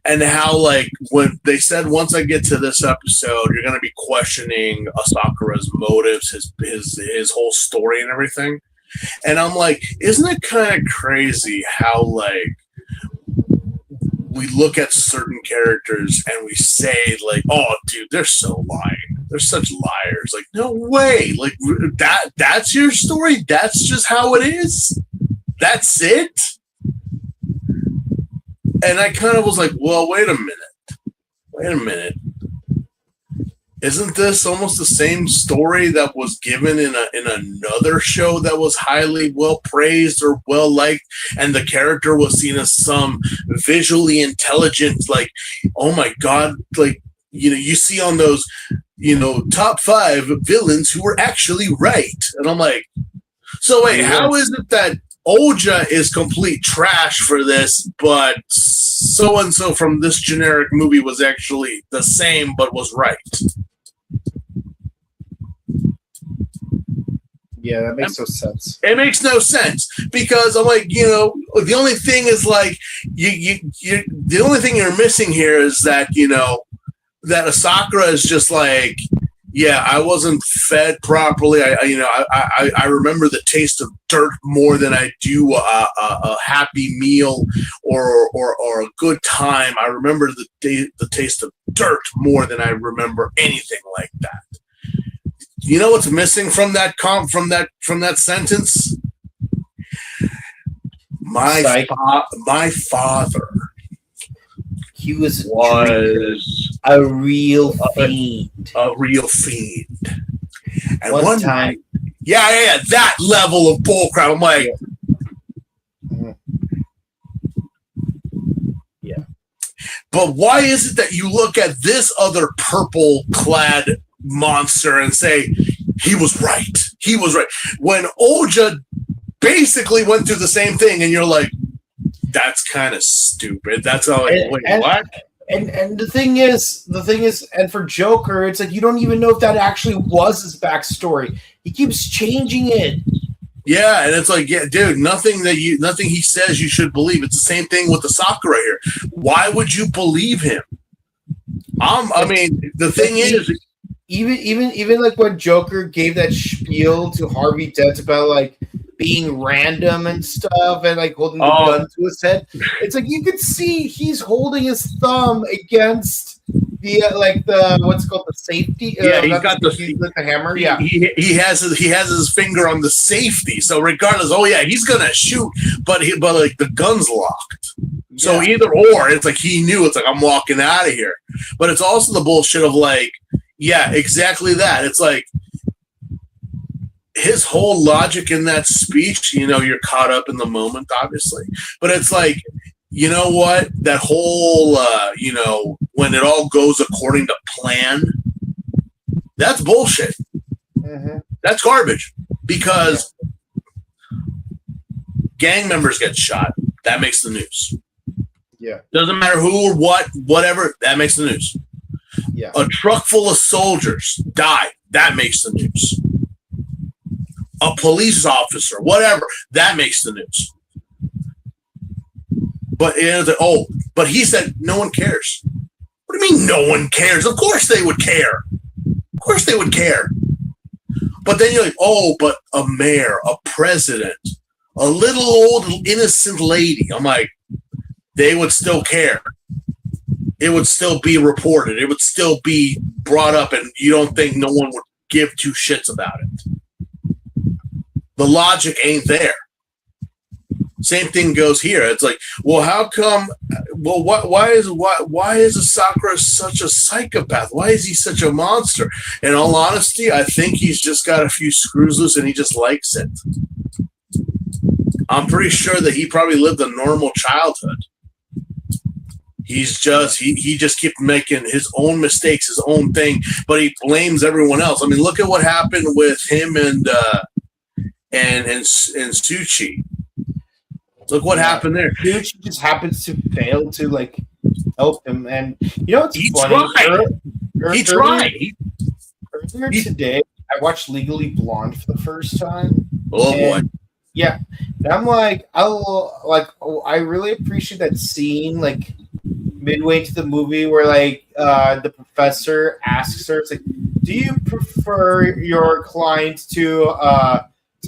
Speaker 2: and how when they said once I get to this episode, you're going to be questioning Asakura's motives, his whole story and everything, and I'm like, isn't it kind of crazy how we look at certain characters and we say oh dude, they're so lying, they're such liars. No way. That's your story, that's just how it is, that's it. And I kind of was like, well, wait a minute, isn't this almost the same story that was given in another show that was highly well praised or well liked, and the character was seen as some visually intelligent, oh my god, you see on those top 5 villains who were actually right, and I'm like, so wait, how is it that Oja is complete trash for this, but so and so from this generic movie was actually the same but was right?
Speaker 1: Yeah, that makes no sense.
Speaker 2: It makes no sense because I'm like, the only thing is the only thing you're missing here is that that Asakura is just Yeah, I wasn't fed properly. I remember the taste of dirt more than I do a happy meal or a good time. I remember the taste of dirt more than I remember anything like that. You know what's missing from that sentence? My father.
Speaker 1: He was a real fiend.
Speaker 2: A real fiend. And
Speaker 1: one time.
Speaker 2: Yeah, that level of bullcrap. I'm like,
Speaker 1: yeah.
Speaker 2: But why is it that you look at this other purple-clad monster and say, he was right. He was right. When Oja basically went through the same thing, and you're like, that's kind of stupid. That's all. Like, what?
Speaker 1: And the thing is, and for Joker, it's like you don't even know if that actually was his backstory. He keeps changing it.
Speaker 2: Yeah, and it's like, yeah, dude, nothing he says you should believe. It's the same thing with the Sakura here. Why would you believe him? I mean, the thing is,
Speaker 1: even like when Joker gave that spiel to Harvey Dent about like being random and stuff and like holding the gun to his head, it's like you could see he's holding his thumb against the what's called the safety.
Speaker 2: Yeah, he's got the
Speaker 1: hammer.
Speaker 2: Yeah, he has his finger on the safety. So regardless, he's gonna shoot, but like the gun's locked. So either or, it's like he knew. It's like I'm walking out of here. But it's also the bullshit of like, yeah, exactly that. It's like his whole logic in that speech. You're caught up in the moment, obviously, but it's like, you know what? That whole, when it all goes according to plan, that's bullshit.
Speaker 1: Mm-hmm.
Speaker 2: That's garbage because gang members get shot. That makes the news.
Speaker 1: Yeah.
Speaker 2: Doesn't matter who or what, whatever, that makes the news.
Speaker 1: Yeah.
Speaker 2: A truck full of soldiers die. That makes the news. A police officer, whatever, that makes the news. But but he said no one cares. What do you mean no one cares? Of course they would care. Of course they would care. But then you're like, but a mayor, a president, a little old innocent lady. I'm like, they would still care. It would still be reported. It would still be brought up, and you don't think no one would give two shits about it. The logic ain't there. Same thing goes here. It's like, well, how come? Well, why is Sakura such a psychopath? Why is he such a monster? In all honesty, I think he's just got a few screws loose and he just likes it. I'm pretty sure that he probably lived a normal childhood. He's just he just keeps making his own mistakes, his own thing, but he blames everyone else. I mean, look at what happened with him and Suchi. Look what happened there.
Speaker 1: Suchi just happens to fail to like help him, and it's
Speaker 2: he
Speaker 1: funny.
Speaker 2: Tried. He tried.
Speaker 1: Earlier today, I watched Legally Blonde for the first time.
Speaker 2: Oh boy.
Speaker 1: Yeah, and I'm like, I really appreciate that scene, like midway into the movie, where like the professor asks her, "It's like, do you prefer your client to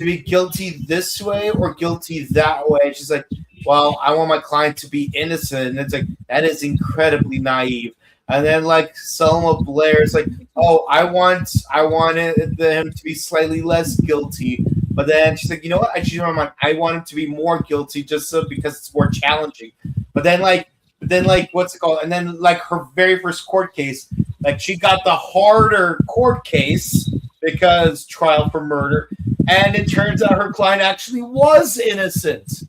Speaker 1: be guilty this way or guilty that way?" And she's like, "Well, I want my client to be innocent." And it's like, that is incredibly naive. And then like Selma Blair is like, "Oh, I wanted them to be slightly less guilty." But then she's like, "You know what? I want him to be more guilty just because it's more challenging." But then what's it called? And then like her very first court case, like she got the harder court case because trial for murder, and it turns out her client actually was innocent.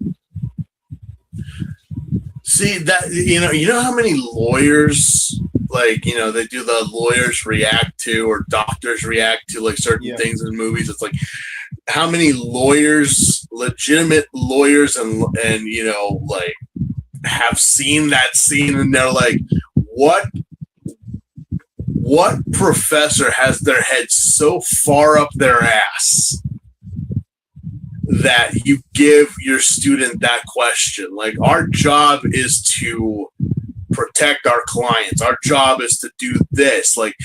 Speaker 2: See that you know how many lawyers they do the lawyers react to or doctors react to like certain things in movies. It's like how many lawyers, legitimate lawyers, and like have seen that scene and they're like, what professor has their head so far up their ass that you give your student that question? Like, our job is to protect our clients. Our job is to do this. Like,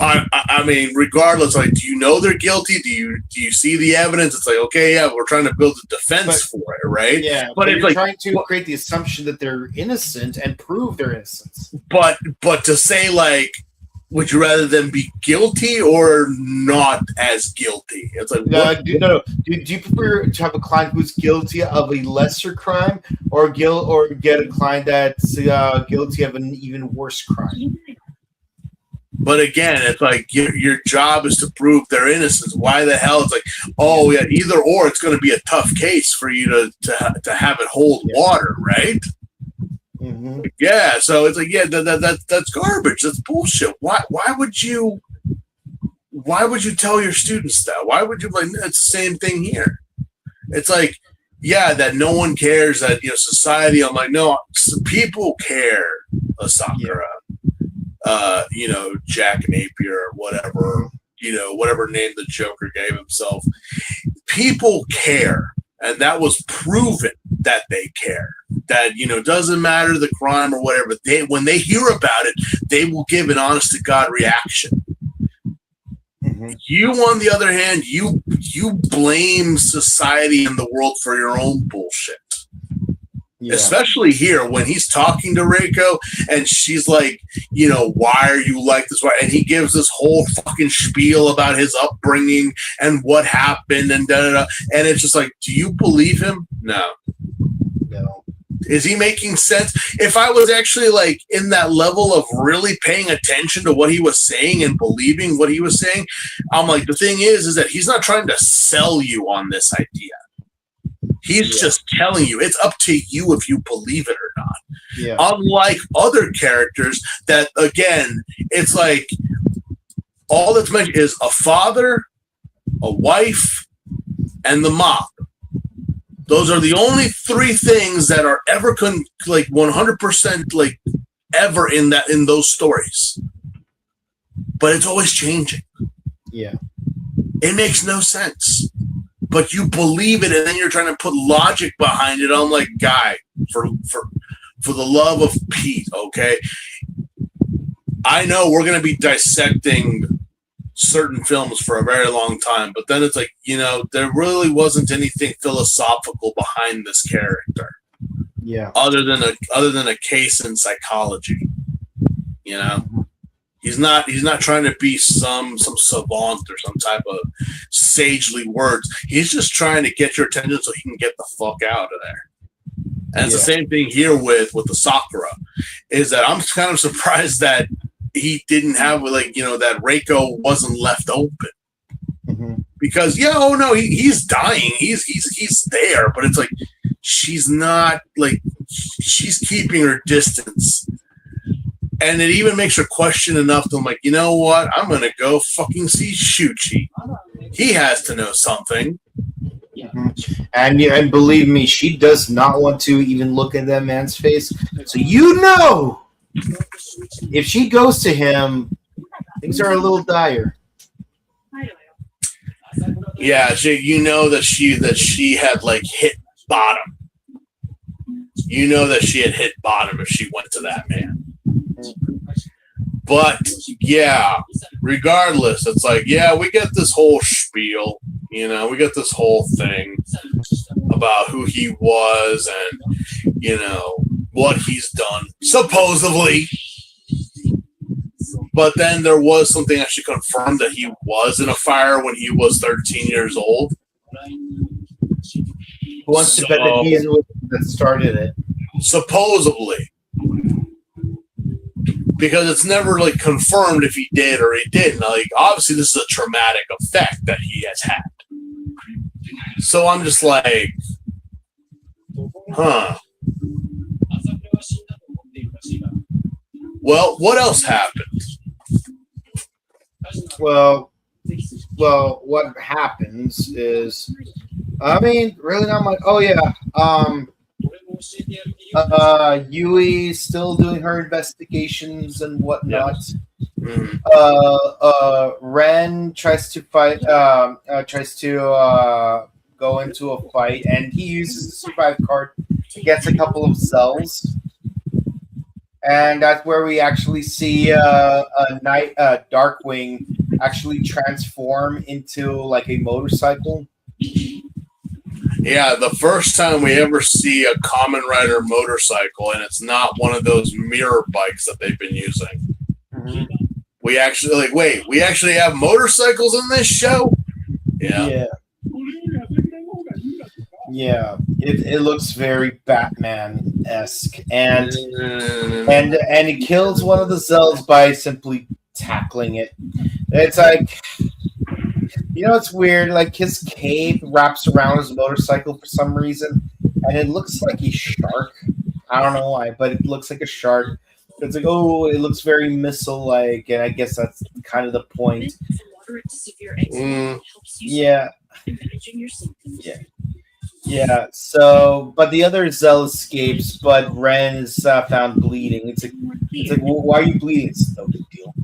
Speaker 2: I mean, regardless, like, do you know they're guilty? Do you see the evidence? It's like, okay, yeah, we're trying to build a defense for it, right?
Speaker 1: Yeah,
Speaker 2: but it's
Speaker 1: you're
Speaker 2: like
Speaker 1: trying to create the assumption that they're innocent and prove their innocence.
Speaker 2: But to say, like, would you rather them be guilty or not as guilty? It's like,
Speaker 1: Do you prefer to have a client who's guilty of a lesser crime, or get a client that's guilty of an even worse crime?
Speaker 2: But again, it's like your job is to prove their innocence. Why the hell? It's like, oh yeah, either or. It's going to be a tough case for you to have it hold water, right?
Speaker 1: Mm-hmm.
Speaker 2: Yeah. So it's like, yeah, that's garbage. That's bullshit. Why would you tell your students that? Why would you, like? It's the same thing here. It's like, yeah, that no one cares, that, you know, society. I'm like, no, people care. Sakura. You know, Jack Napier, or whatever, you know, whatever name the Joker gave himself. People care, and that was proven that they care. That, you know, doesn't matter the crime or whatever. When they hear about it, they will give an honest to God reaction. Mm-hmm. You, on the other hand, you blame society and the world for your own bullshit. Yeah. Especially here when he's talking to Reiko and she's like, you know, why are you like this? And he gives this whole fucking spiel about his upbringing and what happened and da-da-da. And it's just like, do you believe him? No. Is he making sense? If I was actually like in that level of really paying attention to what he was saying and believing what he was saying, I'm like, the thing is that he's not trying to sell you on this idea. He's just telling you. It's up to you if you believe it or not. Yeah. Unlike other characters that, again, it's like all that's mentioned is a father, a wife, and the mob. Those are the only three things that are ever like 100% like ever in those stories. But it's always changing. Yeah. It makes no sense. But you believe it, and then you're trying to put logic behind it. I'm like, guy, for the love of Pete, okay? I know we're going to be dissecting certain films for a very long time, but then it's like, you know, there really wasn't anything philosophical behind this character. Yeah. Other than a case in psychology, you know. He's not trying to be some savant or some type of sagely words. He's just trying to get your attention so he can get the fuck out of there. And it's the same thing here with the Sakura, is that I'm kind of surprised that he didn't have, like, you know, that Reiko wasn't left open. Mm-hmm. Because he's dying. He's there, but it's like she's not, like, she's keeping her distance. And it even makes her question enough to, I'm like, you know what? I'm going to go fucking see Shuchi. He has to know something.
Speaker 1: Mm-hmm. And believe me, she does not want to even look at that man's face. So if she goes to him, things are a little dire.
Speaker 2: Yeah, you know that she had, like, hit bottom. You know that she had hit bottom if she went to that man. But yeah, regardless, it's like, yeah, we get this whole spiel, you know, we get this whole thing about who he was and, you know, what he's done, supposedly. But then there was something actually confirmed that he was in a fire when he was 13 years old.
Speaker 1: Who wants to bet that he is the one that started it?
Speaker 2: Supposedly. Because it's never, like, confirmed if he did or he didn't. Like, obviously, this is a traumatic effect that he has had. So I'm just like, huh. Well, what else happened?
Speaker 1: Well, what happens is, I mean, really not much. Oh yeah, Yui's still doing her investigations and whatnot. Ren tries to fight. Go into a fight, and he uses the survive card. Gets a couple of cells, and that's where we actually see Darkwing actually transform into like a motorcycle.
Speaker 2: Yeah, the first time we ever see a Kamen Rider motorcycle, and it's not one of those mirror bikes that they've been using.
Speaker 1: Mm-hmm.
Speaker 2: We actually we actually have motorcycles in this show? Yeah.
Speaker 1: Yeah. It looks very Batman-esque, and it kills one of the Zells by simply tackling it. It's like, it's weird. Like, his cape wraps around his motorcycle for some reason, and it looks like a shark. I don't know why, but it looks like a shark. It's like, oh, it looks very missile-like, and I guess that's kind of the point. Yeah. Yeah. So, but the other Zell escapes, but Ren is found bleeding. It's like, well, why are you bleeding? It's no big deal.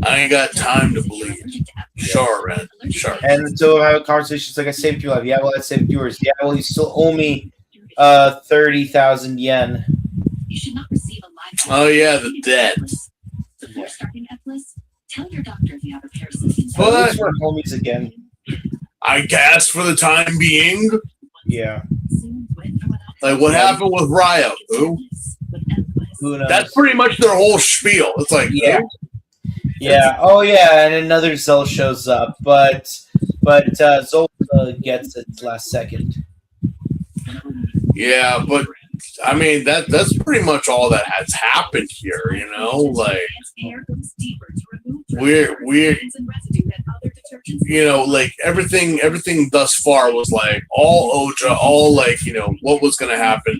Speaker 2: I ain't got time to bleed. Sure, Ren. Sure.
Speaker 1: And so I have a conversation. It's like, I saved your life. Yeah, well, I saved yours. Yeah, well, you still owe me 30,000 yen.
Speaker 2: Oh yeah, the debt.
Speaker 1: But we're homies again.
Speaker 2: I guess for the time being.
Speaker 1: Yeah.
Speaker 2: Like, what happened with Ryo? Who
Speaker 1: knows? That's
Speaker 2: pretty much their whole spiel. It's like,
Speaker 1: yeah. Yeah. Oh, yeah. And another Zell shows up, but Zolta gets it last second.
Speaker 2: Yeah, but I mean that's pretty much all that has happened here. Like we're like everything thus far was like all Oja, all like what was going to happen,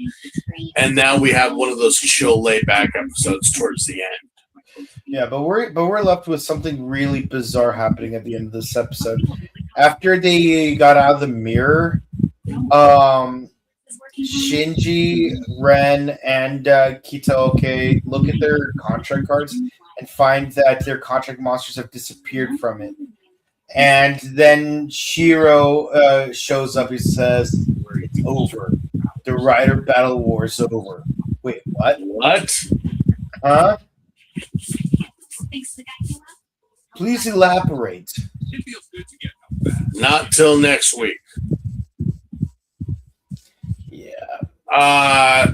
Speaker 2: and now we have one of those chill, laid back episodes towards the end.
Speaker 1: Yeah, but we're left with something really bizarre happening at the end of this episode. After they got out of the mirror, Shinji, Ren, and Kitaoke look at their contract cards and find that their contract monsters have disappeared from it. And then Shiro shows up. He says, "It's over. The Rider Battle War is over." Wait, what?
Speaker 2: What?
Speaker 1: Huh? Please elaborate.
Speaker 2: Not till next week.
Speaker 1: Yeah.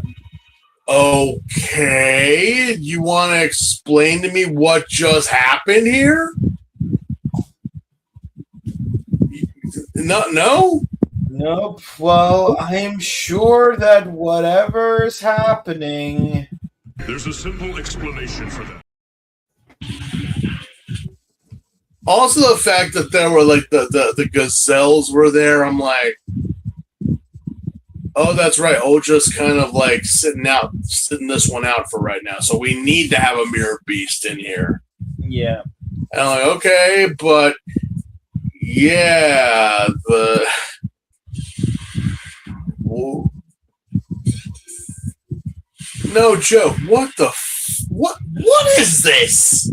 Speaker 2: Okay. You want to explain to me what just happened here? No?
Speaker 1: Nope. Well, I'm sure that whatever is happening...
Speaker 4: There's a simple explanation for that.
Speaker 2: Also, the fact that there were like the gazelles were there, I'm like, oh, that's right. Oja's kind of like sitting this one out for right now. So we need to have a mirror beast in here.
Speaker 1: Yeah.
Speaker 2: And I'm like, okay, but yeah, no joke. What is this?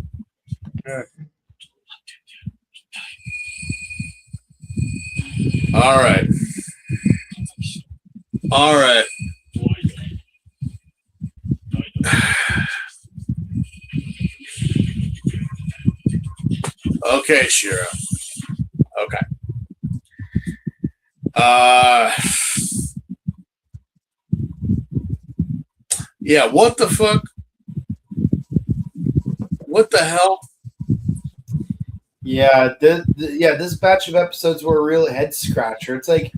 Speaker 2: All right. Okay, Shira. Okay. Yeah, what the fuck? What the hell?
Speaker 1: Yeah, this batch of episodes were a real head scratcher. It's like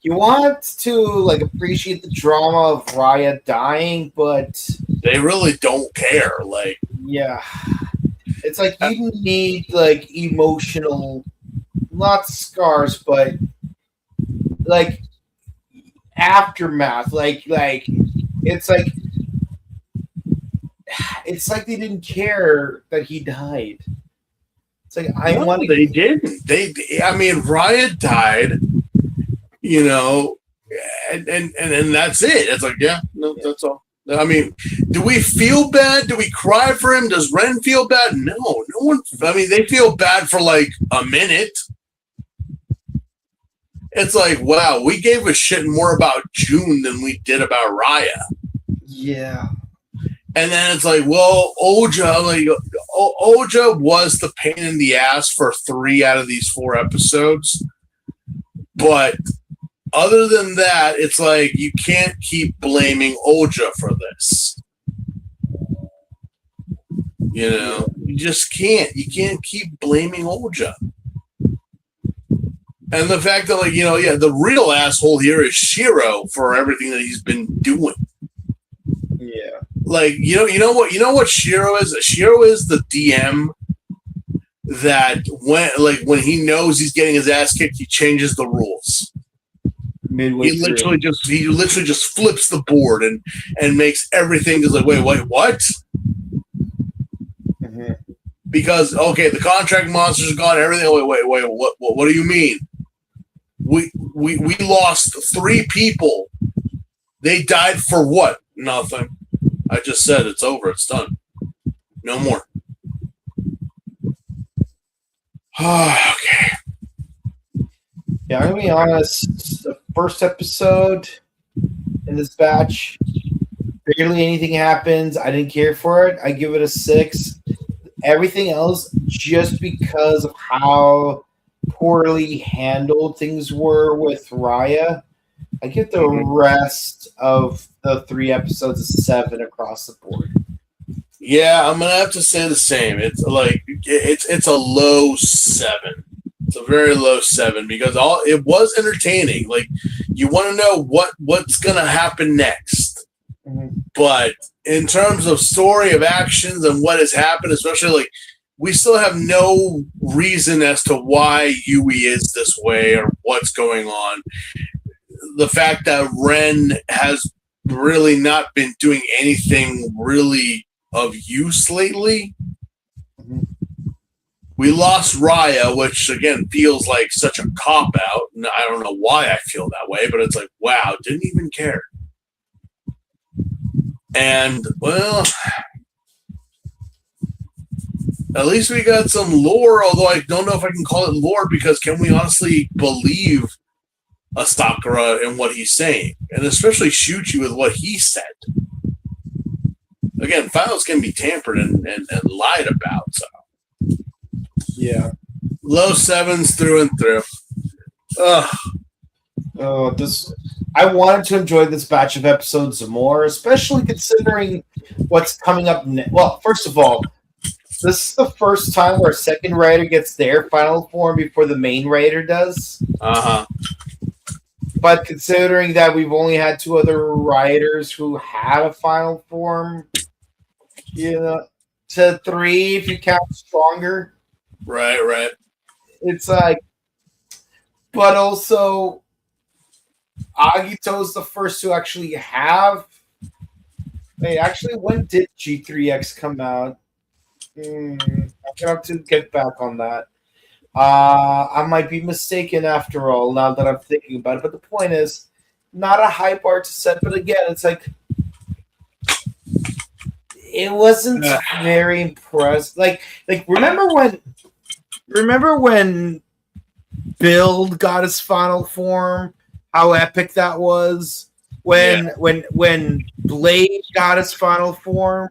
Speaker 1: you want to like appreciate the drama of Raya dying, but
Speaker 2: they really don't care. Like,
Speaker 1: yeah, it's like you need like emotional, not scars, but like aftermath. Like it's like they didn't care that he died. It's like
Speaker 2: they didn't. I mean, Raya died, and that's it. It's like, that's all. I mean, do we feel bad? Do we cry for him? Does Ren feel bad? No one. I mean, they feel bad for like a minute. It's like, wow, we gave a shit more about June than we did about Raya.
Speaker 1: Yeah.
Speaker 2: And then it's like, well, Oja, like Oja was the pain in the ass for 3 out of these 4 episodes. But other than that, it's like you can't keep blaming Oja for this. You know, you just can't. You can't keep blaming Oja. And the fact that, like, you know, yeah, the real asshole here is Shiro for everything that he's been doing.
Speaker 1: Yeah.
Speaker 2: Like, you know what Shiro is? Shiro is the DM that when he knows he's getting his ass kicked, he changes the rules.
Speaker 1: Midway
Speaker 2: He literally just flips the board and makes everything just like, wait, what?
Speaker 1: Mm-hmm.
Speaker 2: Because okay, the contract monsters are gone, everything. Wait, what do you mean? We lost 3 people. They died for what? Nothing. I just said it's over. It's done. No more. Okay.
Speaker 1: Yeah, I'm gonna be honest. The first episode in this batch, barely anything happens. I didn't care for it. I give it a 6. Everything else, just because of how poorly handled things were with Raya, I give the rest of the 3 episodes a 7 across the board.
Speaker 2: Yeah, I'm gonna have to say the same. It's like it's a low 7. It's a very low 7 because it was entertaining. Like, you want to know what's gonna happen next.
Speaker 1: Mm-hmm.
Speaker 2: But in terms of story of actions and what has happened, especially like we still have no reason as to why Yui is this way or what's going on. The fact that Ren has really not been doing anything really of use lately.
Speaker 1: Mm-hmm.
Speaker 2: We lost Raya, which again feels like such a cop out. I don't know why I feel that way, but it's like, wow, didn't even care. And well, at least we got some lore, although I don't know if I can call it lore because can we honestly believe a Sakura in what he's saying? And especially Shuchi with what he said. Again, files can be tampered and lied about, so.
Speaker 1: Yeah.
Speaker 2: Low 7s through and through. Ugh.
Speaker 1: Oh, I wanted to enjoy this batch of episodes more, especially considering what's coming up next. Well, first of all, this is the first time where a second writer gets their final form before the main writer does.
Speaker 2: Uh-huh.
Speaker 1: But considering that we've only had 2 other writers who had a final form, to 3 if you count Stronger.
Speaker 2: Right.
Speaker 1: It's like, but also Agito's the first to actually have. Wait, actually, when did G3X come out? I'm gonna have to get back on that. I might be mistaken after all, now that I'm thinking about it. But the point is, not a high bar to set. But again, it's like it wasn't very impressed. Like remember when Build got his final form? How epic that was. When Blade got his final form,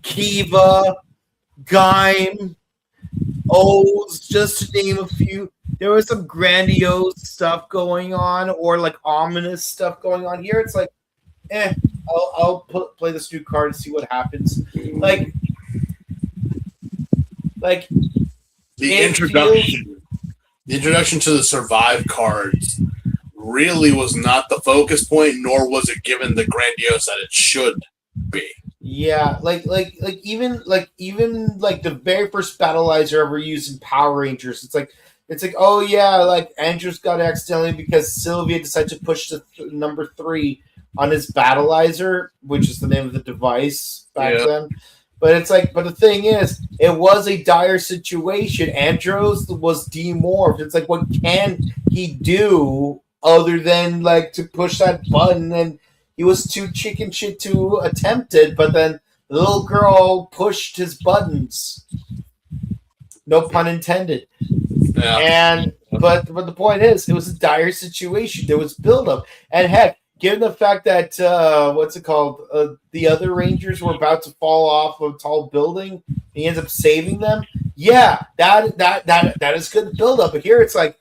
Speaker 1: Kiva, Gaim, O's, just to name a few. There was some grandiose stuff going on, or like ominous stuff going on. Here it's like, I'll play this new card and see what happens. Like
Speaker 2: the introduction to the Survive cards really was not the focus point, nor was it given the grandiose that it should be.
Speaker 1: Yeah, even the very first battleizer ever used in Power Rangers. It's like, oh yeah, like Andrews got accidentally because Sylvia decided to push the number 3 on his battleizer, which is the name of the device back then. But it's like, but the thing is, it was a dire situation. Andros was demorphed. It's like, what can he do other than like to push that button? And he was too chicken shit to attempt it. But then the little girl pushed his buttons. No pun intended. Yeah. But the point is, it was a dire situation. There was buildup, and heck, given the fact that what's it called? The other Rangers were about to fall off a tall building. He ends up saving them. Yeah, that is good build up. But here it's like,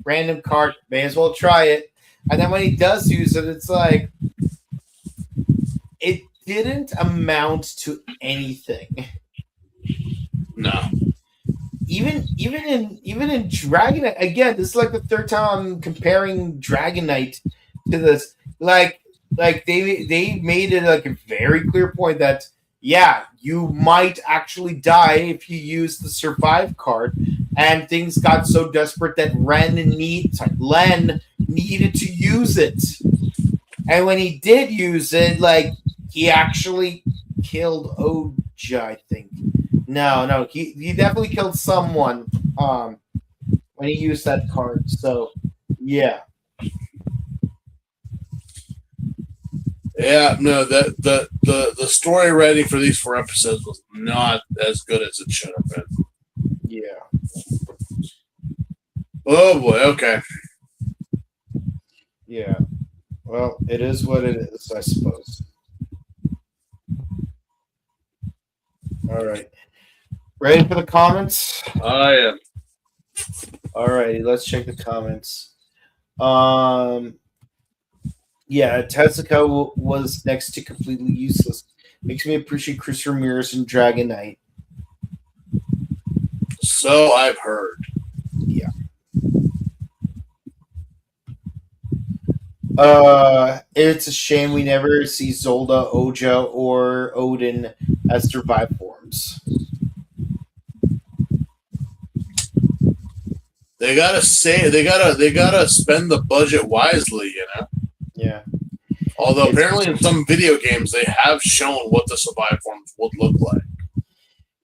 Speaker 1: random card. May as well try it. And then when he does use it, it's like it didn't amount to anything.
Speaker 2: No.
Speaker 1: Even in Dragon Knight, again, this is like the third time I'm comparing Dragon Knight to this. Like they made it like a very clear point that you might actually die if you use the survive card, and things got so desperate that Len needed to use it, and when he did use it, like he actually killed Oja, I think. No, he definitely killed someone when he used that card. So, yeah.
Speaker 2: Yeah, no, the story writing for these 4 episodes was not as good as it should have been.
Speaker 1: Yeah.
Speaker 2: Oh boy, okay.
Speaker 1: Yeah. Well, it is what it is, I suppose. All right. Ready for the comments?
Speaker 2: I am.
Speaker 1: All righty, let's check the comments. Yeah, Tezuka was next to completely useless. Makes me appreciate Chris Ramirez and Dragon Knight.
Speaker 2: So I've heard.
Speaker 1: Yeah. It's a shame we never see Zolda, Oja, or Odin as survive forms.
Speaker 2: They gotta spend the budget wisely, you know.
Speaker 1: Yeah.
Speaker 2: Although apparently in some video games they have shown what the survive forms would look like.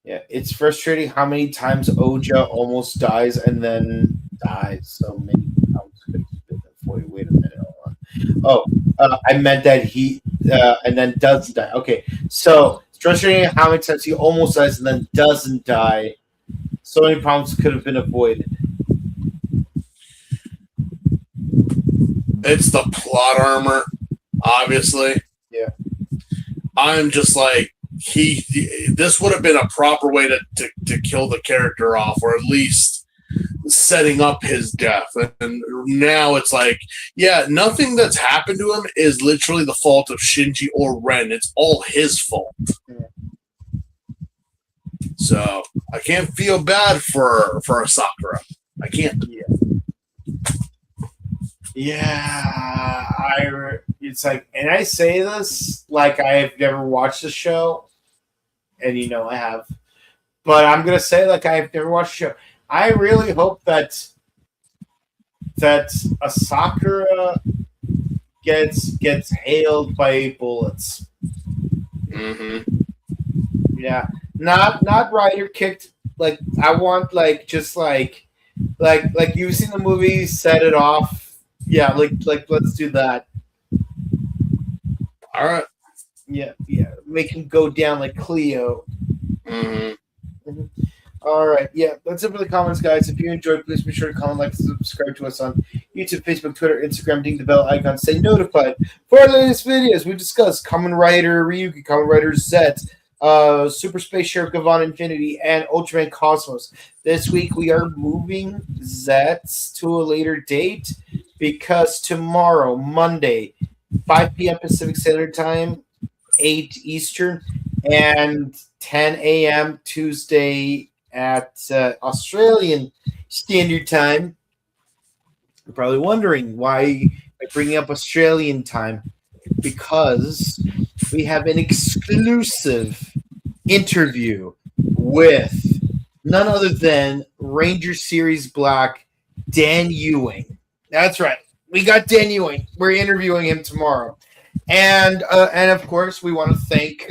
Speaker 1: Yeah, it's frustrating how many times Oja almost dies and then dies. So many times. Wait a minute. Hold on. I meant that he and then does die. Okay, so it's frustrating how many times he almost dies and then doesn't die. So many problems could have been avoided.
Speaker 2: It's the plot armor, obviously.
Speaker 1: Yeah.
Speaker 2: I'm just like this would have been a proper way to kill the character off, or at least setting up his death. And now it's like, nothing that's happened to him is literally the fault of Shinji or Ren. It's all his fault.
Speaker 1: Yeah.
Speaker 2: So I can't feel bad for Sakura. I can't.
Speaker 1: Yeah, it's like, and I say this like I've never watched the show, and I have, but I'm gonna say like I've never watched the show. I really hope that a Sakura gets hailed by bullets.
Speaker 2: Mm-hmm.
Speaker 1: Yeah, not Ryder kicked. Like I want like just like you've seen the movie Set It Off. Yeah, like let's do that.
Speaker 2: All right.
Speaker 1: Yeah. Make him go down like Cleo.
Speaker 2: Mm-hmm.
Speaker 1: All right. Yeah, that's it for the comments, guys. If you enjoyed, please be sure to comment, like, and subscribe to us on YouTube, Facebook, Twitter, Instagram. Ding the bell icon. Stay notified for our latest videos. We discuss Kamen Rider Ryuki, Kamen Rider Z, Super Space Sheriff Gavan Infinity, and Ultraman Cosmos. This week we are moving Zets to a later date because tomorrow, Monday, 5 p.m. Pacific Standard Time, 8 Eastern, and 10 a.m. Tuesday at Australian Standard Time. You're probably wondering why I'm bringing up Australian time. Because we have an exclusive interview with none other than Ranger Series Black, Dan Ewing. That's right. We got Dan Ewing. We're interviewing him tomorrow. And of course, we want to thank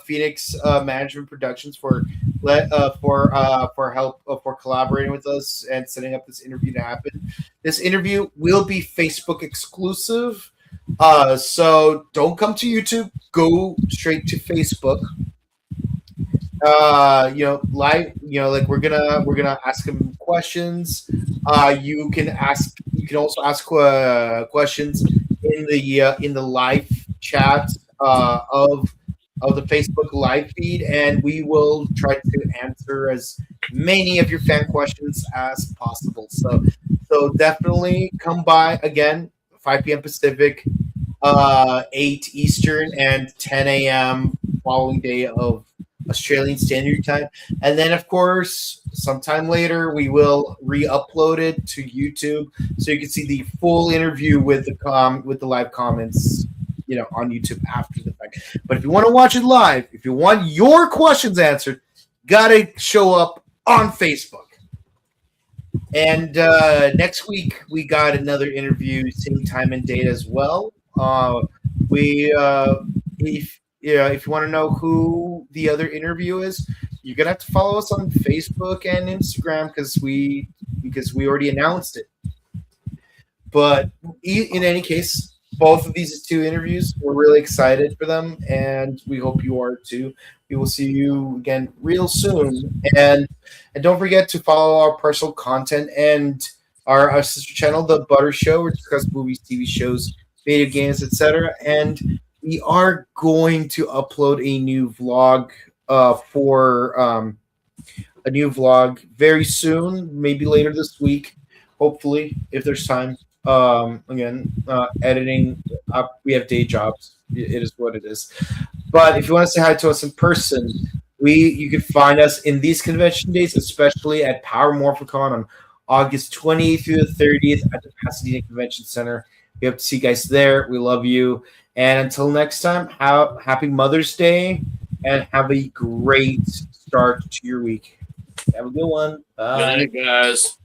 Speaker 1: Phoenix Management Productions for help for collaborating with us and setting up this interview to happen. This interview will be Facebook exclusive, so don't come to YouTube. Go straight to Facebook. Live. Like we're gonna ask him questions. You can also ask questions in the live chat of the Facebook live feed, and we will try to answer as many of your fan questions as possible. So definitely come by again, 5 p.m. Pacific, 8 Eastern, and 10 a.m. following day of Australian Standard Time. And then, of course, sometime later, we will re-upload it to YouTube so you can see the full interview with the live comments, on YouTube after the fact. But if you want to watch it live, if you want your questions answered, gotta show up on Facebook. And next week we got another interview, same time and date as well. If you want to know who the other interview is, you're gonna have to follow us on Facebook and Instagram because we already announced it. But in any case, both of these two interviews, we're really excited for them, and we hope you are too. We will see you again real soon, and don't forget to follow our personal content and our sister channel, The Butter Show, where we discuss movies, TV shows, video games, etc. And we are going to upload a new vlog very soon, maybe later this week, hopefully, if there's time. Editing up, we have day jobs. It is what it is. But if you want to say hi to us in person, you can find us in these convention days, especially at Power Morphicon on August 28th through the 30th at the Pasadena Convention Center. We hope to see you guys there. We love you. And until next time, happy Mother's Day and have a great start to your week. Have a good one. Bye.
Speaker 2: Good night, guys.